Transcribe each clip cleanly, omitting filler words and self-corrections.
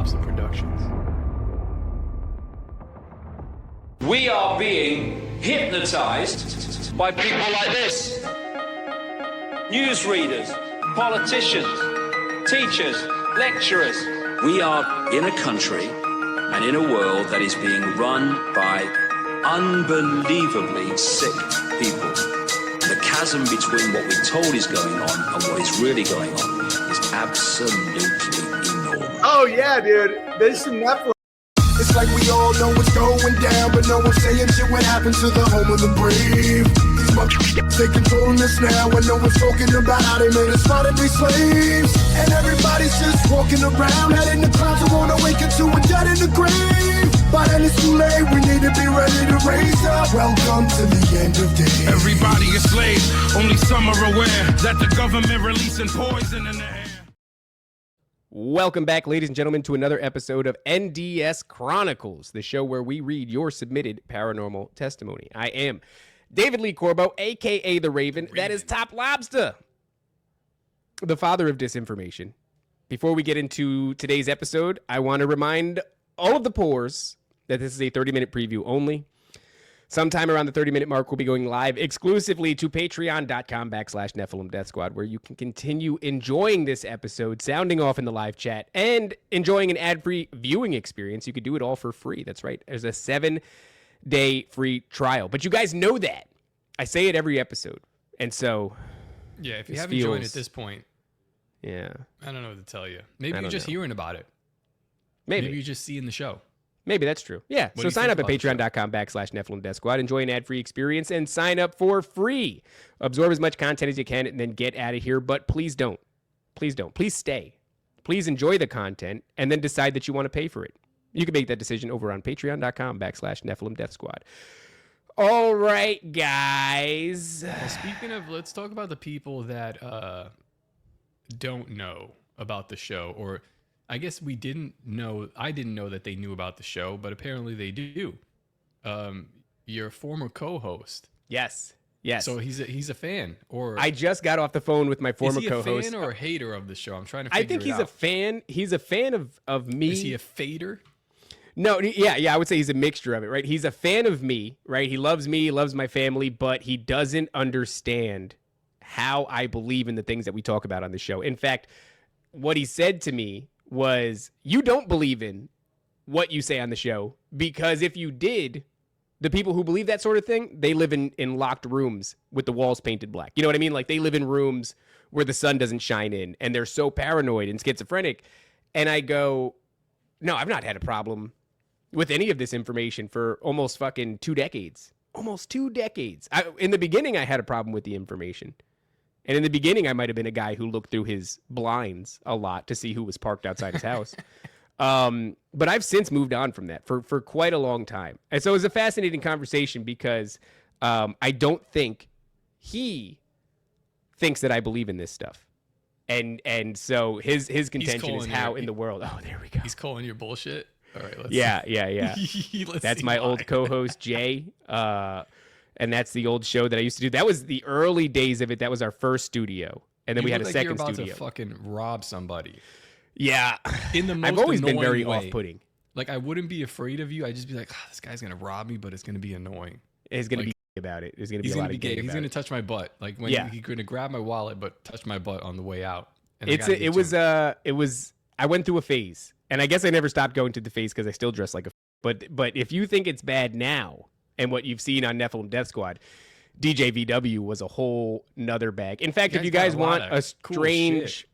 Lobsta Productions. We are being hypnotized by people like this. Newsreaders, politicians, teachers, lecturers. We are in a country and in a world that is being run by unbelievably sick people. The chasm between what we're told is going on and what is really going on is absolutely enormous. Oh yeah, dude. There's some Nephilim. It's like we all know what's going down, but no one's saying shit what happened to the home of the brave. These motherfuckers, they controlling us now, and no one's talking about how they made us fight and be slaves. And everybody's just walking around, heading the clouds and won't awaken to a dead in the grave. By then it's too late, we need to be ready to raise up. Welcome to the end of days. Everybody is slaves, only some are aware that the government releasing poison in the air. Welcome back, ladies and gentlemen, to another episode of NDS Chronicles, the show where we read your submitted paranormal testimony. I am David Lee Corbo, a.k.a. the Raven. That is Top Lobsta, the father of disinformation. Before we get into today's episode, I want to remind all of the poors that this is a 30-minute preview only. Sometime around the 30-minute mark, we'll be going live exclusively to patreon.com/Nephilim Death Squad, where you can continue enjoying this episode, sounding off in the live chat, and enjoying an ad-free viewing experience. You could do it all for free. That's right. There's a 7-day free trial. But you guys know that. I say it every episode. And so... Yeah, if you haven't joined at this point... Yeah. I don't know what to tell you. Maybe you're just hearing about it. Maybe you're just seeing the show. Maybe that's true. Yeah. So sign up at patreon.com/Nephilim Death Squad. Enjoy an ad-free experience and sign up for free. Absorb as much content as you can and then get out of here. But please don't. Please don't. Please stay. Please enjoy the content and then decide that you want to pay for it. You can make that decision over on patreon.com/Nephilim Death Squad. All right, guys. Well, speaking of, let's talk about the people that don't know about the show, or I guess we didn't know. I didn't know that they knew about the show, but apparently they do. Your former co-host. Yes. Yes. So he's a fan, or I just got off the phone with my former co-host. Is he a fan or a hater of the show? I'm trying to figure it out. I think he's a fan. He's a fan of me. Is he a fader? No, yeah, I would say he's a mixture of it, right? He's a fan of me, right? He loves me, he loves my family, but he doesn't understand how I believe in the things that we talk about on the show. In fact, what he said to me was, you don't believe in what you say on the show, because if you did, the people who believe that sort of thing, they live in locked rooms with the walls painted black. You know what I mean? Like, they live in rooms where the sun doesn't shine in, and they're so paranoid and schizophrenic. And I go, no, I've not had a problem with any of this information for almost fucking 2 decades. Almost 2 decades. In the beginning, I had a problem with the information. And in the beginning, I might have been a guy who looked through his blinds a lot to see who was parked outside his house. But I've since moved on from that for quite a long time. And so it was a fascinating conversation because I don't think he thinks that I believe in this stuff. And so his contention is how in the world... Oh, there we go. He's calling your bullshit? All right, let's Yeah. That's my old co-host, Jay. And that's the old show that I used to do. That was the early days of it. That was our first studio. And then we had a second you're about studio. To fucking rob somebody. Yeah. In the most I've always been very way. off-putting. Like, I wouldn't be afraid of you. I'd just be like, this guy's going to rob me, but it's going to be annoying. It's going to be about it. There's going to be a lot of gay about it. He's going to touch my butt. Like, when he's going to grab my wallet, but touch my butt on the way out. And I went through a phase. And I guess I never stopped going to the phase because I still dress like a but if you think it's bad now and what you've seen on Nephilim Death Squad, DJ VW was a whole nother bag. In fact, if you guys want a strange...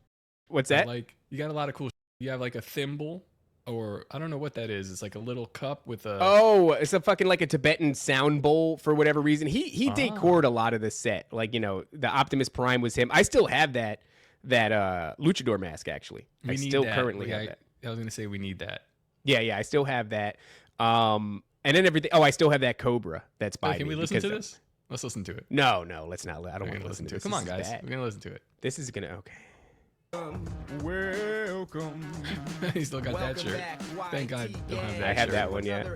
Cool, what's that? Like, you got a lot of cool shit. You have like a thimble, or I don't know what that is. It's like a little cup with a... Oh, it's a fucking like a Tibetan sound bowl for whatever reason. He decored a lot of the set. Like, you know, the Optimus Prime was him. I still have that luchador mask, actually. I still currently have that. I was going to say we need that. Yeah, I still have that. And then everything... Oh, I still have that Cobra that's by me. Can we listen to this? Let's listen to it. No, let's not. I don't want to listen to it. Come on, guys. We're going to listen to it. This is going to... Okay. Welcome. He still got that shirt. Thank God don't have that I had shirt. that one, yeah.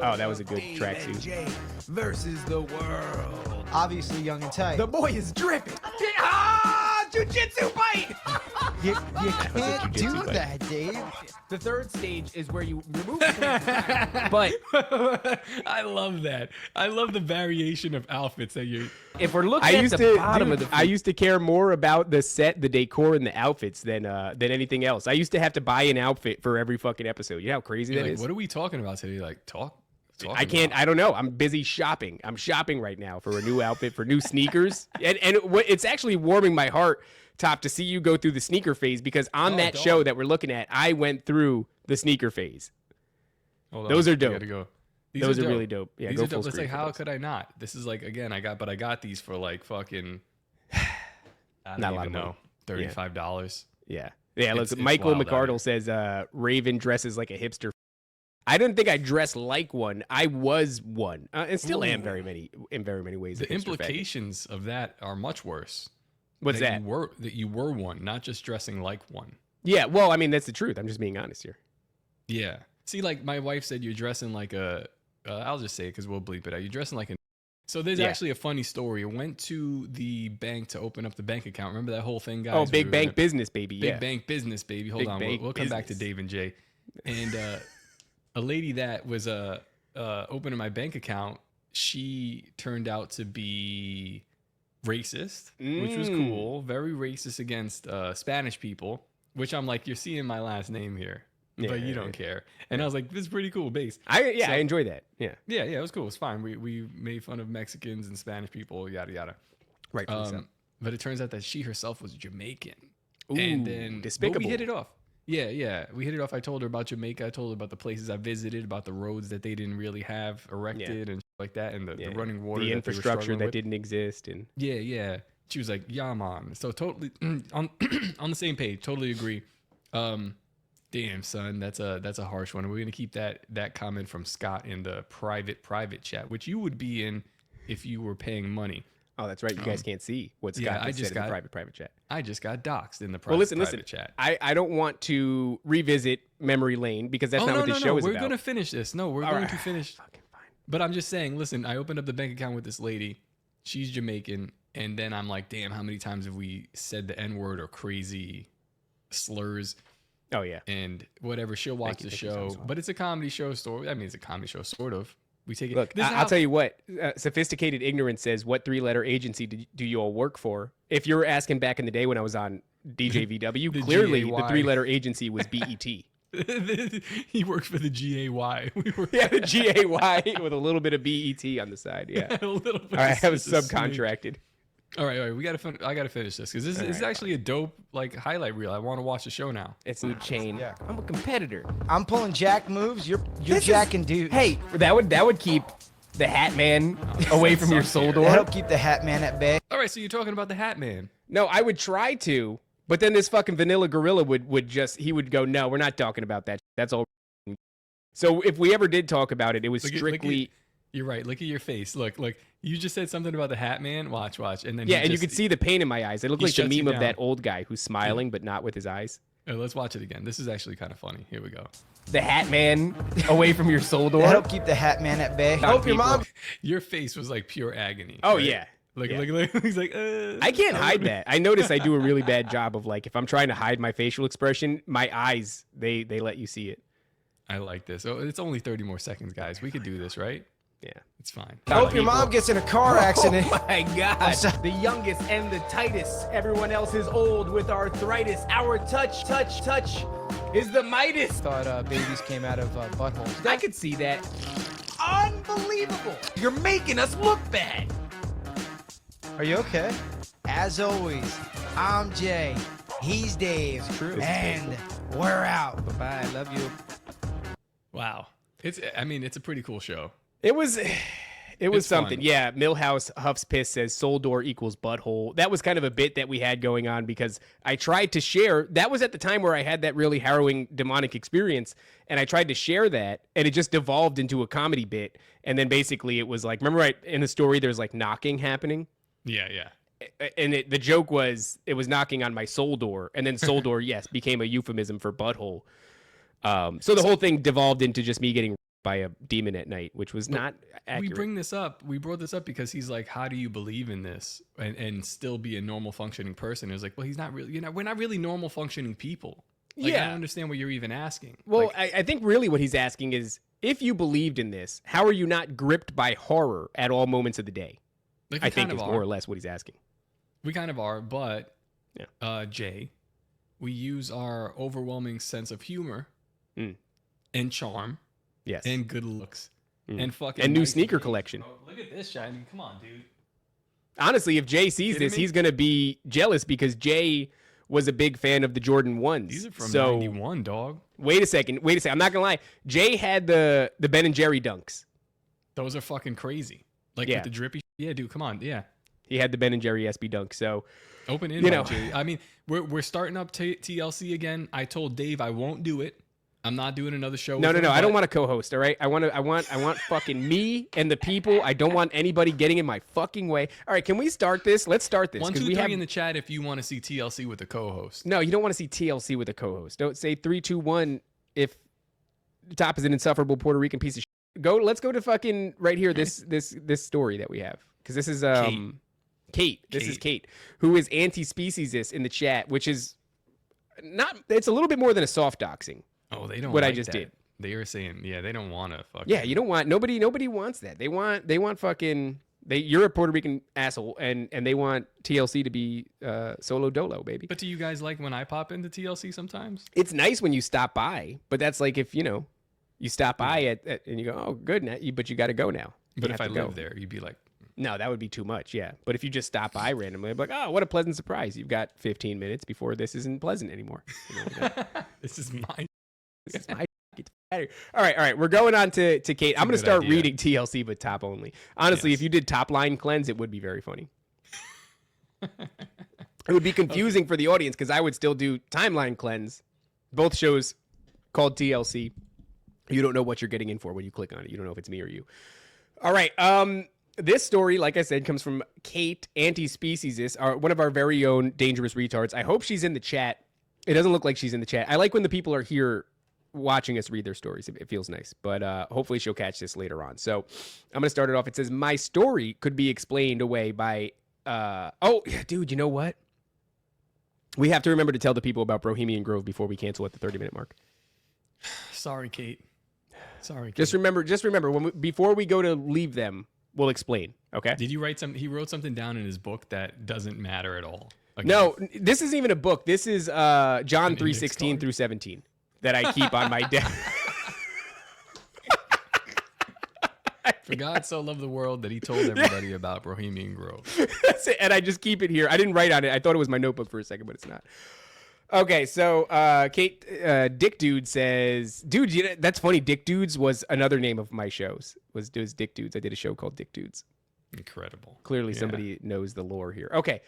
Oh, that was a good tracksuit. Versus the world. Obviously young and tight. The boy is dripping. Get hard! jujitsu bite. You can't do that, Dave. The third stage is where you remove the but I love that. I love the variation of outfits that you. If we're looking at the bottom of the feet, I used to care more about the set, the decor, and the outfits than anything else. I used to have to buy an outfit for every fucking episode. You know how crazy that is? What are we talking about today? Like talk I can't. I don't know. I'm busy shopping. I'm shopping right now for a new outfit, for new sneakers, and it's actually warming my heart, Top, to see you go through the sneaker phase, because on that show that we're looking at, I went through the sneaker phase. Those are dope. Gotta go. Those are really dope. Yeah, these go are full dope. It's screen. like, how could I not? This is like, again, I got these for like fucking. I don't even know. $35. Yeah. Yeah. Look, Michael McArdle says Raven dresses like a hipster. I didn't think I dressed like one. I was one, and still am in very many ways. The implications of that are much worse. What's that? You were one, not just dressing like one. Yeah, well, I mean, that's the truth. I'm just being honest here. Yeah. See, like my wife said, you're dressing like a. I'll just say it because we'll bleep it out. You're dressing like a. So there's actually a funny story. I went to the bank to open up the bank account. Remember that whole thing, guys? Oh, big bank business, baby. Big bank business, baby. Hold on, we'll come back to Dave and Jay, and. A lady that was opening my bank account, she turned out to be racist, which was cool. Very racist against Spanish people, which I'm like, you're seeing my last name here, but you don't care. And I was like, this is pretty cool base. I enjoy that. Yeah, it was cool. It was fine. We made fun of Mexicans and Spanish people, yada yada. Right. But it turns out that she herself was Jamaican. Ooh, and then despicable. We hit it off. Yeah, we hit it off. I told her about Jamaica. I told her about the places I visited, about the roads that they didn't really have erected and shit like that, and the running water, the infrastructure that didn't exist, and yeah. She was like, "Yeah, man." So totally on the same page. Totally agree. Damn, son, that's a harsh one. We're gonna keep that comment from Scott in the private chat, which you would be in if you were paying money. Oh, that's right. You guys can't see what Scott said in the private chat. I just got doxxed in the private chat. I don't want to revisit memory lane because that's not what this show is about. We're going to finish this. No, we're going to finish. Fucking fine. But I'm just saying, listen, I opened up the bank account with this lady. She's Jamaican. And then I'm like, damn, how many times have we said the N-word or crazy slurs? Oh, yeah. And whatever. She'll watch the show. But it's a comedy show. I mean, it's a comedy show, sort of. We take it. Look, I'll tell you what. Sophisticated ignorance says, "What 3-letter agency do you all work for?" If you're asking back in the day when I was on DJVW, clearly the 3-letter agency was BET. He worked for the GAY. The GAY with a little bit of BET on the side. Yeah, a little bit. I have subcontracted. All right. I gotta finish this because this is actually a dope highlight reel. I want to watch the show now. It's food chain. Yeah. I'm a competitor. I'm pulling jack moves. You're jacking dudes. Hey, that would keep the Hat Man away from your soul door. That'll keep the Hat Man at bay. All right. So you're talking about the Hat Man? No, I would try to, but then this fucking vanilla gorilla would go, no, we're not talking about that. That's all. So if we ever did talk about it, it was strictly. You're right. Look at your face. Look. You just said something about the Hat Man. Watch. And then and you could see the pain in my eyes. It looked like the meme of that old guy who's smiling but not with his eyes. Let's watch it again. This is actually kind of funny. Here we go. The Hat Man away from your soul door. That'll keep the Hat Man at bay. Hope your mom. Your face was like pure agony. Oh right? Yeah. Look. He's like, I can't hide that. I notice I do a really bad job of if I'm trying to hide my facial expression, my eyes they let you see it. I like this. Oh, it's only 30 more seconds, guys. We could do this, right? Yeah, it's fine. I hope your mom gets in a car accident. Oh my God. The youngest and the tightest. Everyone else is old with arthritis. Our touch is the Midas. Thought babies came out of buttholes. I could see that. Unbelievable. You're making us look bad. Are you okay? As always, I'm Jay. He's Dave. It's true. And we're out. Bye-bye. I love you. Wow. It's a pretty cool show. It was something. Fun. Yeah, Millhouse Huff's Piss says soul door equals butthole. That was kind of a bit that we had going on because I tried to share. That was at the time where I had that really harrowing demonic experience, and I tried to share that, and it just devolved into a comedy bit. And then basically it was like, remember in the story there's knocking happening? Yeah. And the joke was it was knocking on my soul door, and then soul door, yes, became a euphemism for butthole. So the whole thing devolved into just me getting by a demon at night, which was not accurate. We brought this up because he's like, how do you believe in this and still be a normal functioning person? It was like, well, he's not really, we're not really normal functioning people. Like, I don't understand what you're even asking. Well, I think really what he's asking is, if you believed in this, how are you not gripped by horror at all moments of the day? Like, I think is more or less what he's asking. We kind of are, but Jay, we use our overwhelming sense of humor and charm, and good looks, and fucking and new sneaker collection. Oh, look at this, Shiny! Come on, dude. Honestly, if Jay sees this, he's gonna be jealous because Jay was a big fan of the Jordan 1s. These are from 91, dog. Wait a second. I'm not gonna lie. Jay had the Ben and Jerry dunks. Those are fucking crazy. Like with the drippy. Yeah, dude. Come on. Yeah. He had the Ben and Jerry SB dunk. So open invite, Jay. I mean, we're starting up TLC again. I told Dave I won't do it. I'm not doing another show. No. I don't want to co-host. All right. I want fucking me and the people. I don't want anybody getting in my fucking way. All right. Can we start this? Let's start this. 1, 2, 3 in the chat if you want to see TLC with a co-host. No, you don't want to see TLC with a co-host. Don't say 3, 2, 1 if Top is an insufferable Puerto Rican piece of shit. Let's go to fucking right here. This story that we have, because this is Kate. This is Kate, who is anti-speciesist in the chat, which is not. It's a little bit more than a soft doxing. Oh, they don't. What like I just that. did. They were saying, they don't want to fucking. Yeah, you don't want nobody wants that. They want fucking. You're a Puerto Rican asshole, and they want TLC to be solo dolo, baby. But do you guys like when I pop into TLC sometimes? It's nice when you stop by, but that's like if you stop by at and you go, oh, good, but you got to go now. But if I live there, you'd be like, no, that would be too much. Yeah, but if you just stop by randomly, I'm like, oh, what a pleasant surprise! You've got 15 minutes before this isn't pleasant anymore. This is my. All right. We're going on to Kate. I'm going to start reading TLC, but top only. Honestly, if you did top line cleanse, it would be very funny. It would be confusing for the audience because I would still do timeline cleanse. Both shows called TLC. You don't know what you're getting in for when you click on it. You don't know if it's me or you. All right. This story, like I said, comes from Kate, anti-speciesist, one of our very own dangerous retards. I hope she's in the chat. It doesn't look like she's in the chat. I like when the people are here watching us read their stories. It feels nice, but hopefully she'll catch this later on. So I'm going to start it off. It says, my story could be explained away by, dude, you know what? We have to remember to tell the people about Bohemian Grove before we cancel at the 30-minute mark. Sorry, Kate. Just remember before we go to leave them, we'll explain. Okay. Did you write something? He wrote something down in his book that doesn't matter at all. Again. No, this isn't even a book. This is John 3:16 through 17. That I keep on my desk. For God so loved the world that he told everybody about Bohemian Grove. That's it. And I just keep it here. I didn't write on it. I thought it was my notebook for a second, but it's not. Okay, so Kate, Dick Dude says, dude, that's funny. Dick Dudes was another name of my shows. Was Dick Dudes. I did a show called Dick Dudes. Incredible. Clearly somebody knows the lore here. Okay.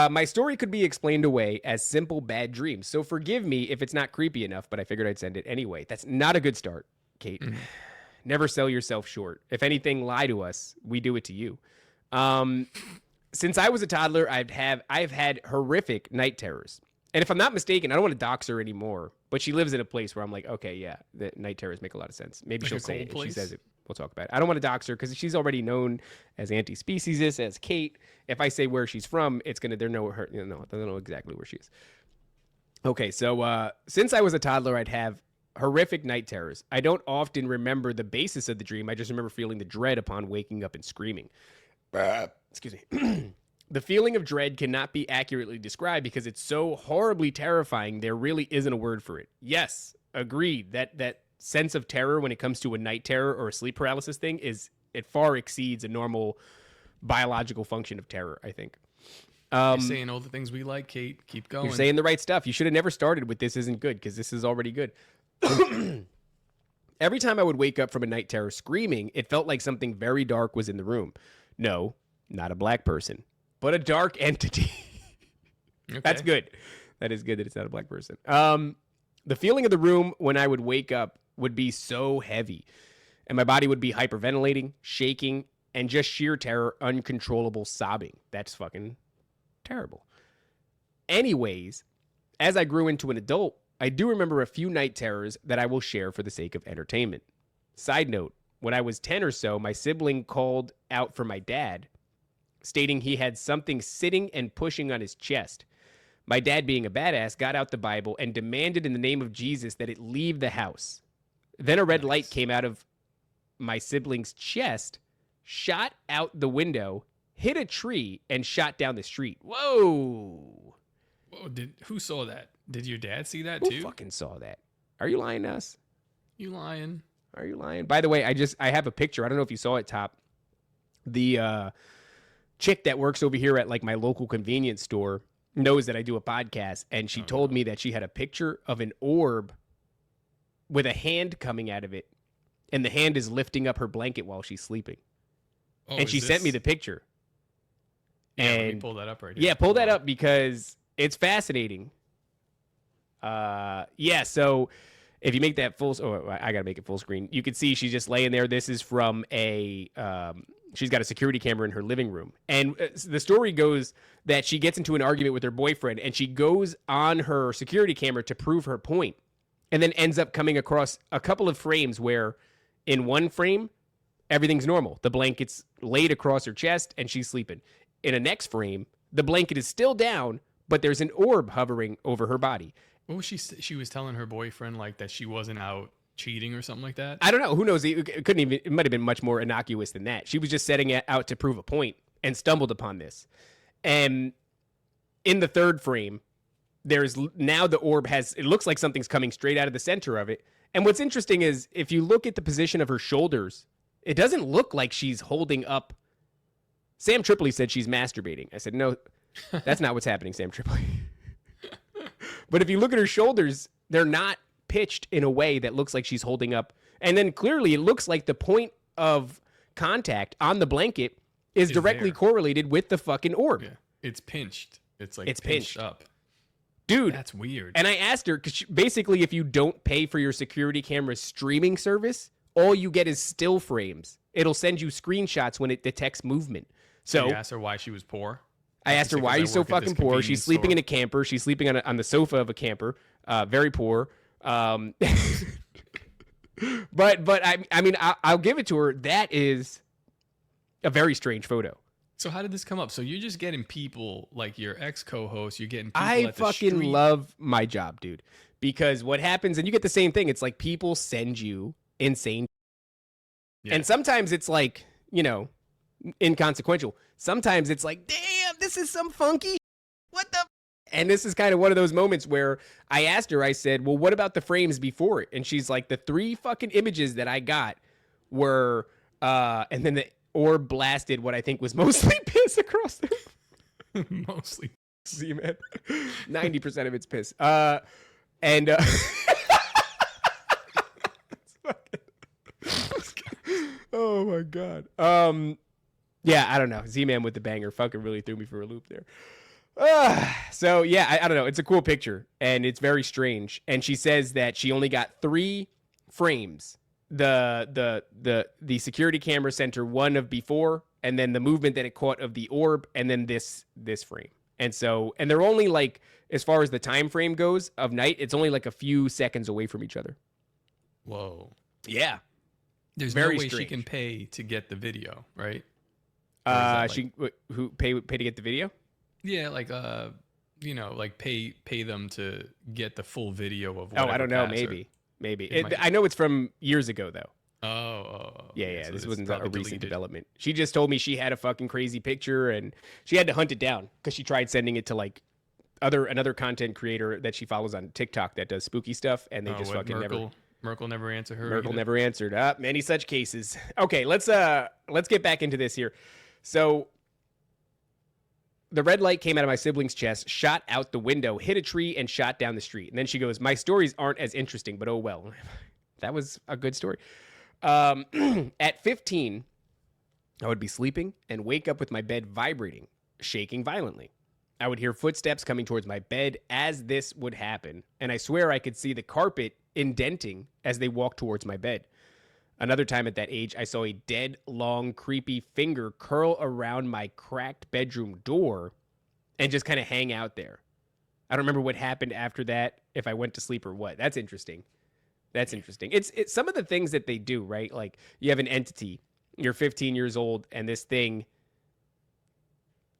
My story could be explained away as simple bad dreams. So forgive me if it's not creepy enough, but I figured I'd send it anyway. That's not a good start, Kate. Never sell yourself short. If anything, lie to us. We do it to you. Since I was a toddler, I've had horrific night terrors. And if I'm not mistaken, I don't want to dox her anymore, but she lives in a place where I'm like, okay, yeah, the night terrors make a lot of sense. Maybe she'll say it. If she says it, we'll talk about it. I don't want to dox her because she's already known as anti-speciesist, as Kate. If I say where she's from, it's gonna they'll know exactly where she is. Okay, so since I was a toddler, I'd have horrific night terrors. I don't often remember the basis of the dream. I just remember feeling the dread upon waking up and screaming. Excuse me. The feeling of dread cannot be accurately described because it's so horribly terrifying. There really isn't a word for it. Yes, agreed. That sense of terror when it comes to a night terror or a sleep paralysis thing it far exceeds a normal biological function of terror, I think. You're saying all the things we like, Kate. Keep going. You're saying the right stuff. You should have never started with this isn't good because this is already good. Every time I would wake up from a night terror screaming, it felt like something very dark was in the room. No, not a black person, but a dark entity. Okay. That's good. That is good that it's not a black person. The feeling of the room when I would wake up would be so heavy, and my body would be hyperventilating, shaking, and just sheer terror, uncontrollable sobbing. That's fucking terrible. Anyways, as I grew into an adult, I do remember a few night terrors that I will share for the sake of entertainment. Side note, when I was 10 or so, my sibling called out for my dad, stating he had something sitting and pushing on his chest. My dad, being a badass, got out the Bible and demanded in the name of Jesus that it leave the house. Then a red light came out of my sibling's chest, shot out the window, hit a tree, and shot down the street. Whoa. Whoa, who saw that? Did your dad see that Who too? fucking saw that? Are you lying to us? You lying? Are you lying? By the way, I have a picture. I don't know if you saw it, Top. The chick that works over here at like my local convenience store knows that I do a podcast, and she told me that she had a picture of an orb with a hand coming out of it, and the hand is lifting up her blanket while she's sleeping. Oh, and she sent me the picture. Yeah, and let me pull that up right here. Yeah, pull that up because it's fascinating. Yeah, so if you make that full, I gotta make it full screen. You can see she's just laying there. This is from a, she's got a security camera in her living room. And the story goes that she gets into an argument with her boyfriend, and she goes on her security camera to prove her point, and then ends up coming across a couple of frames where in one frame, everything's normal. The blanket's laid across her chest and she's sleeping. In a next frame, the blanket is still down, but there's an orb hovering over her body. What was she was telling her boyfriend like that she wasn't out cheating or something like that? I don't know. Who knows? It couldn't even. It might have been much more innocuous than that. She was just setting it out to prove a point and stumbled upon this. And in the third frame, there's now the orb has. It looks like something's coming straight out of the center of it. And what's interesting is if you look at the position of her shoulders, it doesn't look like she's holding up. Sam Tripoli said she's masturbating. I said, no, that's not what's happening, Sam Tripoli. But if you look at her shoulders, they're not pitched in a way that looks like she's holding up. And then clearly it looks like the point of contact on the blanket is directly correlated with the fucking orb. Yeah. It's pinched. It's like it's pinched up. Dude. That's weird. And I asked her, because basically if you don't pay for your security camera streaming service, all you get is still frames. It'll send you screenshots when it detects movement. So you asked her why she was poor? I asked her, why are you so fucking poor? She's sleeping in a camper. She's sleeping on the sofa of a camper. Very poor. But I mean, I'll give it to her. That is a very strange photo. So how did this come up? So you're just getting people like your ex-co-host. You're getting people I at the fucking street. love my job, dude. Because what happens, and you get the same thing. It's like people send you insane. Yeah. And sometimes it's like, you know, inconsequential. Sometimes it's like, damn, this is some funky what the and this is kind of one of those moments where I asked her, I said, well, what about the frames before it? And she's like, the 3 fucking images that I got were and then the orb blasted what I think was mostly piss across there. Mostly. See, man. 90% of it's piss. Oh my god. Yeah, I don't know. Z-Man with the banger fucking really threw me for a loop there. So yeah, I don't know. It's a cool picture and it's very strange. And she says that she only got 3 frames. The security camera center one of before, and then the movement that it caught of the orb, and then this frame. And they're only like, as far as the time frame goes of night, it's only like a few seconds away from each other. Whoa. Yeah. There's very no way strange. she can pay to get the video, right? Who pay to get the video? Yeah, like you know, like pay them to get the full video of. Oh, I don't know. Maybe. I know it's from years ago though. Oh. Yeah. So this wasn't a recent deleted. development. She just told me she had a fucking crazy picture and she had to hunt it down because she tried sending it to like another content creator that she follows on TikTok that does spooky stuff, and they just fucking Merkel never answered her. Merkel never answered. Many such cases. Okay, let's get back into this here. So the red light came out of my sibling's chest, shot out the window, hit a tree, and shot down the street. And then she goes, my stories aren't as interesting, but oh well. That was a good story. At 15, I would be sleeping and wake up with my bed vibrating, shaking violently. I would hear footsteps coming towards my bed as this would happen, and I swear I could see the carpet indenting as they walked towards my bed. Another time at that age, I saw a dead, long, creepy finger curl around my cracked bedroom door and just kind of hang out there. I don't remember what happened after that, if I went to sleep or what. That's interesting. That's interesting. It's some of the things that they do, right? Like you have an entity, you're 15 years old, and this thing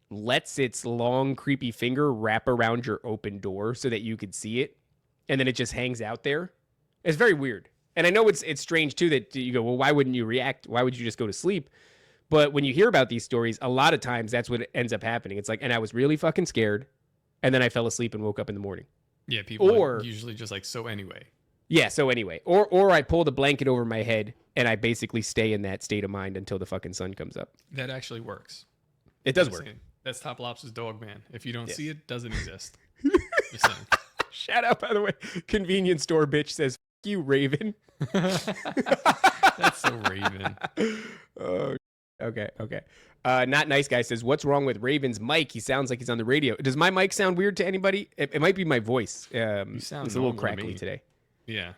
lets its long, creepy finger wrap around your open door so that you could see it, and then it just hangs out there. It's very weird. And I know it's strange, too, that you go, well, why wouldn't you react? Why would you just go to sleep? But when you hear about these stories, a lot of times that's what ends up happening. It's like, and I was really fucking scared, and then I fell asleep and woke up in the morning. Yeah, people are usually just like, so anyway. Yeah, so anyway. Or I pull the blanket over my head, and I basically stay in that state of mind until the fucking sun comes up. That actually works. It does work. That's Top Lobsta's dog, man. If you don't see it, doesn't exist. Just saying. Shout out, by the way. Convenience store bitch says, "F you, Raven." That's so Raven. Oh, okay. Not Nice Guy says, "What's wrong with Raven's mic? He sounds like he's on the radio." Does my mic sound weird to anybody? It might be my voice. You sound it's a little crackly today. Yeah.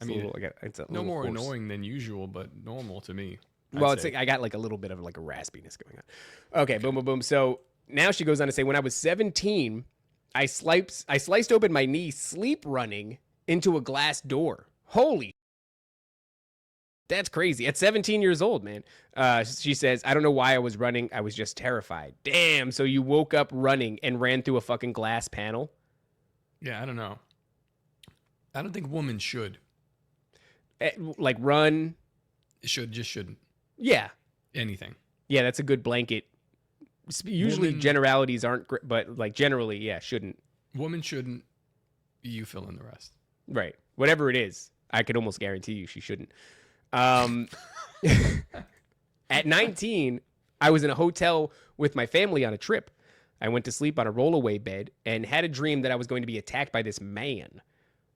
I mean, it's a no more hoarse. annoying than usual, but normal to me. Well, it's like I got like a little bit of like a raspiness going on. Okay, boom, boom, boom. So now she goes on to say, when I was 17, I sliced open my knee sleep running into a glass door. Holy, that's crazy. At 17 years old, man. She says, I don't know why I was running. I was just terrified. Damn. So you woke up running and ran through a fucking glass panel? Yeah, I don't know. I don't think women should. Like run? Shouldn't. Yeah. Anything. Yeah, that's a good blanket. Usually generalities aren't great, but like generally, yeah, shouldn't. Woman shouldn't. You fill in the rest. Right. Whatever it is, I could almost guarantee you she shouldn't. At 19, I was in a hotel with my family on a trip. I went to sleep on a rollaway bed and had a dream that I was going to be attacked by this man.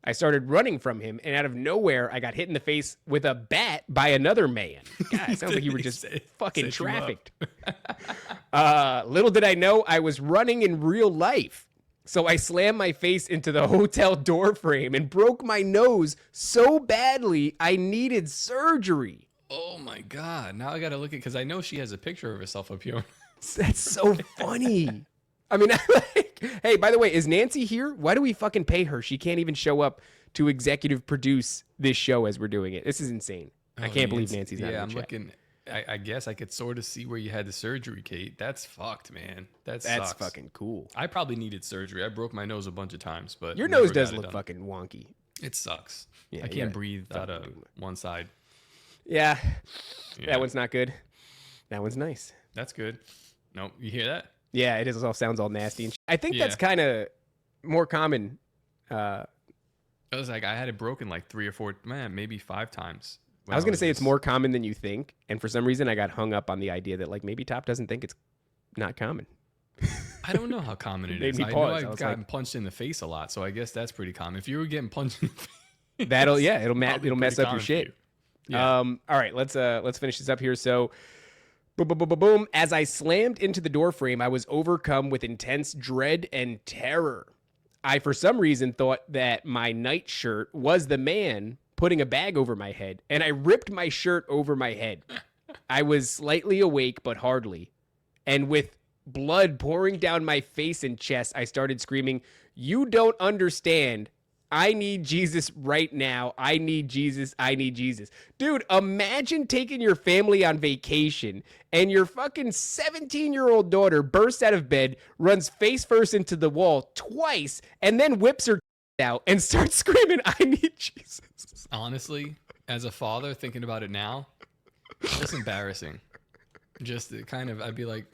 I started running from him, and out of nowhere, I got hit in the face with a bat by another man. God, it sounds like you were just fucking trafficked. Little did I know I was running in real life. So I slammed my face into the hotel door frame and broke my nose so badly I needed surgery. Oh my God. Now I got to look at, because I know she has a picture of herself up here. That's so funny. I mean, hey, by the way, is Nancy here? Why do we fucking pay her? She can't even show up to executive produce this show as we're doing it. This is insane. I can't believe Nancy's not in the chat. Looking. I guess I could sort of see where you had the surgery, Kate. That's fucked, man. That's fucking cool. I probably needed surgery. I broke my nose a bunch of times, but your nose does look fucking wonky. It sucks. Yeah, I can't breathe out of one side. Yeah, that one's not good. That one's nice. That's good. No, you hear that? Yeah, it is. All sounds all nasty and I think that's kind of more common. I was like, I had it broken like 3 or 4, maybe 5 times. I was going to say it's more common than you think. And for some reason, I got hung up on the idea that like maybe Top doesn't think it's not common. I don't know how common it is. I know I've gotten punched in the face a lot. So I guess that's pretty common. If you were getting punched in the face, it'll mess up your shit. Yeah. All right, let's finish this up here. So boom. As I slammed into the door frame, I was overcome with intense dread and terror. I, for some reason, thought that my nightshirt was the man putting a bag over my head, and I ripped my shirt over my head. I was slightly awake, but hardly. And with blood pouring down my face and chest, I started screaming, "You don't understand. I need Jesus right now. I need Jesus. I need Jesus." Dude, imagine taking your family on vacation and your fucking 17-year-old daughter bursts out of bed, runs face first into the wall twice, and then whips her out and starts screaming, "I need Jesus." Honestly, as a father, thinking about it now, it's embarrassing. Just kind of, I'd be like,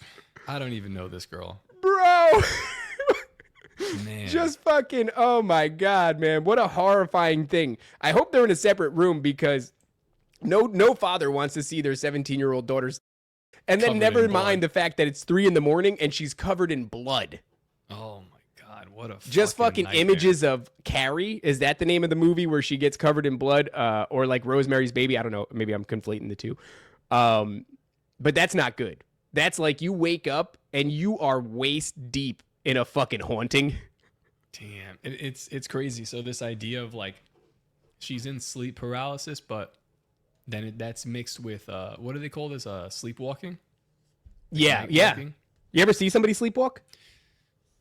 I don't even know this girl. Bro. Man. Just fucking, oh my God, man. What a horrifying thing. I hope they're in a separate room because no father wants to see their 17-year-old daughter's. And then never mind the fact that it's 3 a.m. and she's covered in blood. Oh my God, what a just fucking nightmare. Images of Carrie. Is that the name of the movie where she gets covered in blood? Or like Rosemary's Baby? I don't know. Maybe I'm conflating the two. But that's not good. That's like you wake up and you are waist deep in a fucking haunting. Damn, it's crazy. So this idea of like she's in sleep paralysis, but then that's mixed with what do they call this? Sleepwalking. Yeah. You ever see somebody sleepwalk?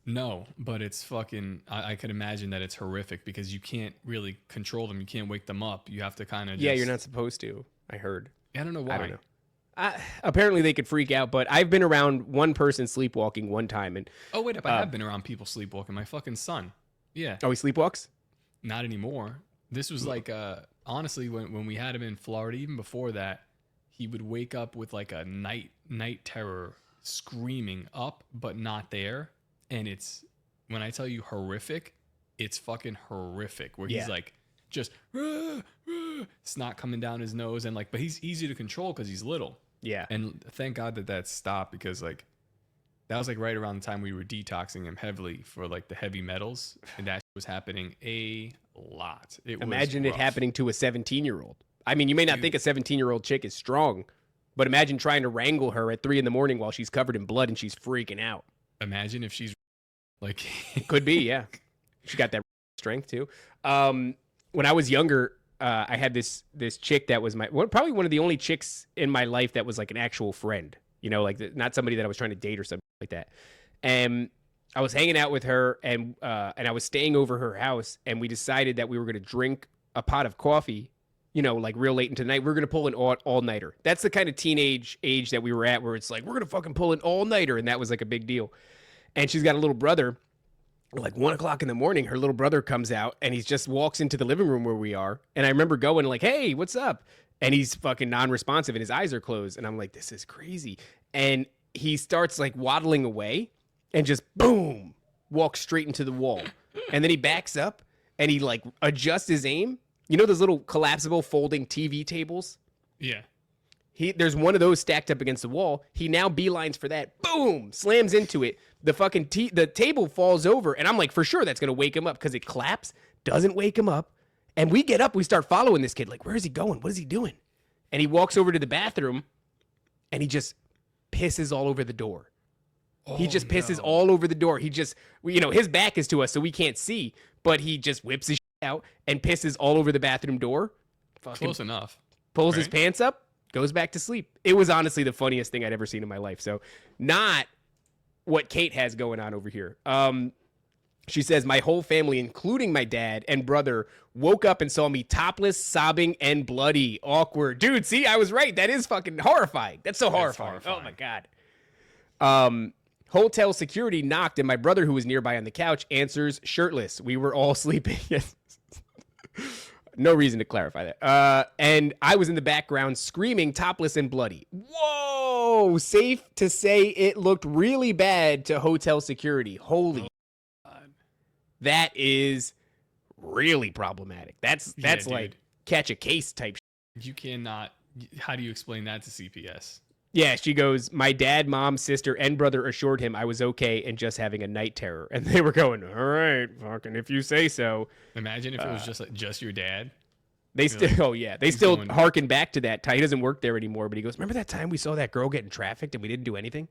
No, but it's fucking. I could imagine that it's horrific because you can't really control them. You can't wake them up. You have to kind of. Yeah, you're not supposed to. I heard. I don't know why. I don't know. Apparently they could freak out, but I've been around one person sleepwalking one time, and oh wait up, I have been around people sleepwalking. My fucking son. Yeah. Oh, he sleepwalks? Not anymore. This was like honestly when we had him in Florida, even before that, he would wake up with like a night terror, screaming up but not there. And it's, when I tell you horrific, it's fucking horrific. Where he's like just snot coming down his nose, and like, but he's easy to control because he's little. Yeah. And thank God that stopped, because like that was like right around the time we were detoxing him heavily for like the heavy metals, and that was happening a lot. Imagine it happening to a 17-year-old. I mean, you may not think a 17-year-old chick is strong, but imagine trying to wrangle her at 3 a.m. while she's covered in blood and she's freaking out. Imagine if she's like, could be, yeah. She got that strength too. When I was younger, I had this chick that was probably one of the only chicks in my life that was like an actual friend. You know, like not somebody that I was trying to date or something like that. And I was hanging out with her, and I was staying over her house, and we decided that we were going to drink a pot of coffee, you know, like real late into the night. We're going to pull an all-nighter. That's the kind of teenage age that we were at, where it's like, we're going to fucking pull an all-nighter, and that was like a big deal. And she's got a little brother. Like 1 o'clock in the morning, her little brother comes out, and he just walks into the living room where we are. And I remember going like, hey, what's up? And he's fucking non-responsive, and his eyes are closed. And I'm like, this is crazy. And he starts like waddling away and just boom, walks straight into the wall. And then he backs up and he like adjusts his aim. You know those little collapsible folding TV tables? Yeah. There's one of those stacked up against the wall. He now beelines for that. Boom! Slams into it. The fucking the table falls over, and I'm like, for sure that's gonna wake him up, because it claps, doesn't wake him up. And we get up, we start following this kid. Like, where is he going? What is he doing? And he walks over to the bathroom, and he just pisses all over the door. He just pisses all over the door. He just, you know, his back is to us, so we can't see, but he just whips his shit out and pisses all over the bathroom door. Fucking close enough. Pulls his pants up, goes back to sleep. It was honestly the funniest thing I'd ever seen in my life. So not what Kate has going on over here. She says, my whole family, including my dad and brother, woke up and saw me topless, sobbing, and bloody. Awkward. Dude, see, I was right. That is fucking horrifying. That's so horrifying. Oh, my God. Hotel security knocked, and my brother, who was nearby on the couch, answers shirtless. We were all sleeping. No reason to clarify that. And I was in the background screaming, topless and bloody. Whoa! Safe to say it looked really bad to hotel security. Holy God. That is really problematic. That's like catch a case type shit. You cannot. How do you explain that to CPS? Yeah, she goes, my dad, mom, sister, and brother assured him I was okay and just having a night terror. And they were going, all right, fucking if you say so. Imagine if it was just your dad. They still, they still harken back to that time. He doesn't work there anymore, but he goes, remember that time we saw that girl getting trafficked and we didn't do anything?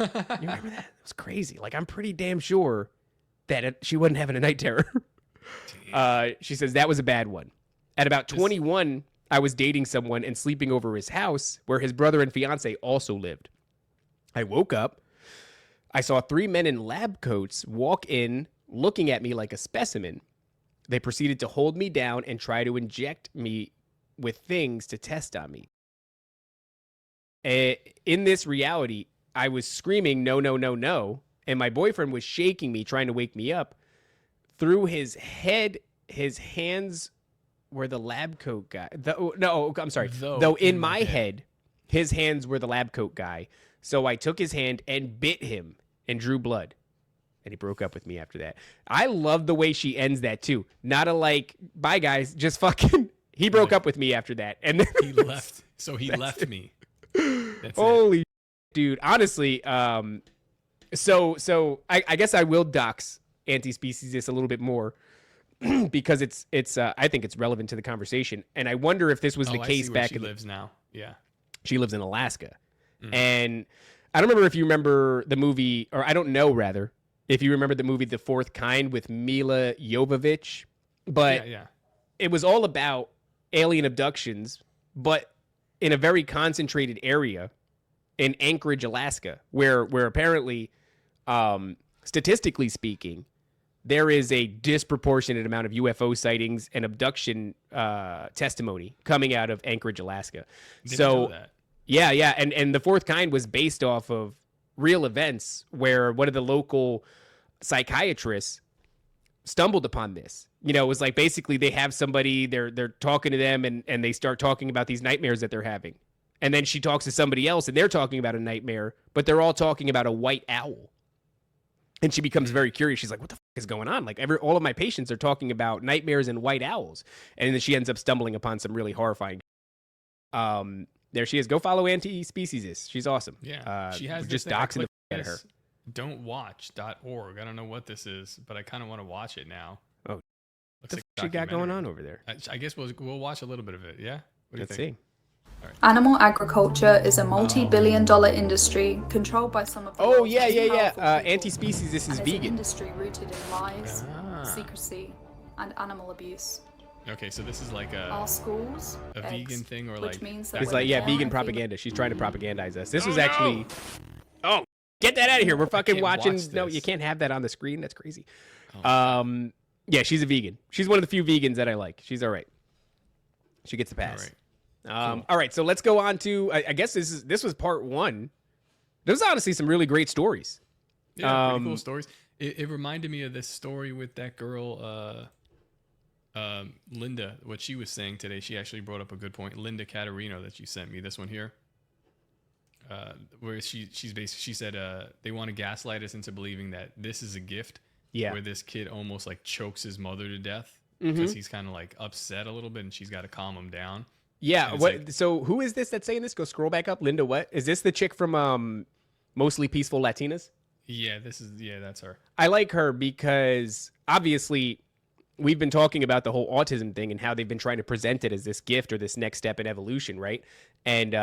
You remember that? It was crazy. Like, I'm pretty damn sure that she wasn't having a night terror. She says that was a bad one. At about 21, I was dating someone and sleeping over his house where his brother and fiance also lived. I woke up. I saw 3 men in lab coats walk in, looking at me like a specimen. They proceeded to hold me down and try to inject me with things to test on me. In this reality, I was screaming, no, no, no, no. And my boyfriend was shaking me, trying to wake me up. Through his head, his hands were the lab coat guy. Though in my head, his hands were the lab coat guy. So I took his hand and bit him and drew blood. And he broke up with me after that. I love the way she ends that too. Not a like, bye guys, just fucking. He broke up with me after that, and then he left. So he left me. That's holy it. Dude. Honestly, so I guess I will dox anti-species this a little bit more because it's I think it's relevant to the conversation, and I wonder if this was the case back. She lives now. Yeah, she lives in Alaska, and I don't remember if you remember the movie, or I don't know rather. If you remember the movie The Fourth Kind with Mila Jovovich, but it was all about alien abductions, but in a very concentrated area in Anchorage, Alaska, where apparently statistically speaking, there is a disproportionate amount of UFO sightings and abduction testimony coming out of Anchorage, Alaska. Didn't know that. Yeah. And the fourth kind was based off of real events where one of the local psychiatrists stumbled upon this. You know, it was like basically they have somebody, they're talking to them and they start talking about these nightmares that they're having. And then she talks to somebody else and they're talking about a nightmare, but they're all talking about a white owl. And she becomes very curious. She's like, what the fuck is going on? Like all of my patients are talking about nightmares and white owls. And then she ends up stumbling upon some really horrifying. There she is. Go follow Anti-Speciesist. She's awesome. Yeah. She has just doxing the fuck out of her. Don'twatch.org. I don't know what this is, but I kind of want to watch it now. Oh, Looks what the like fuck she got going on over there? I guess we'll watch a little bit of it. Yeah. What do you Let's think? see. Animal agriculture is a multi-billion-dollar industry controlled by some of the world's most powerful people, Anti-Speciesist is and it's vegan. an industry rooted in lies, secrecy, and animal abuse. Okay, so this is like Our schools, a vegan thing, or which like means that It's when like, the yeah, male vegan and propaganda. She's trying to propagandize us. This was no! actually... Oh, get that out of here. We're fucking can't watching... watch No, this. you can't have that on the screen. That's crazy. Oh, Yeah, she's a vegan. She's one of the few vegans that I like. She's all right. She gets a pass. All right. Cool. All right, so let's go on to... I guess this was part one. There's honestly some really great stories. Yeah, pretty cool stories. It reminded me of this story with that girl, Linda. What she was saying today, she actually brought up a good point. Linda Caterino that you sent me. This one here, where she said they want to gaslight us into believing that this is a gift. Yeah. Where this kid almost like chokes his mother to death because he's kind of like upset a little bit, and she's got to calm him down. Yeah. So who is this that's saying this? Go scroll back up. Linda, what is this? The chick from Mostly Peaceful Latinas? Yeah, that's her. I like her because obviously we've been talking about the whole autism thing and how they've been trying to present it as this gift or this next step in evolution, right? And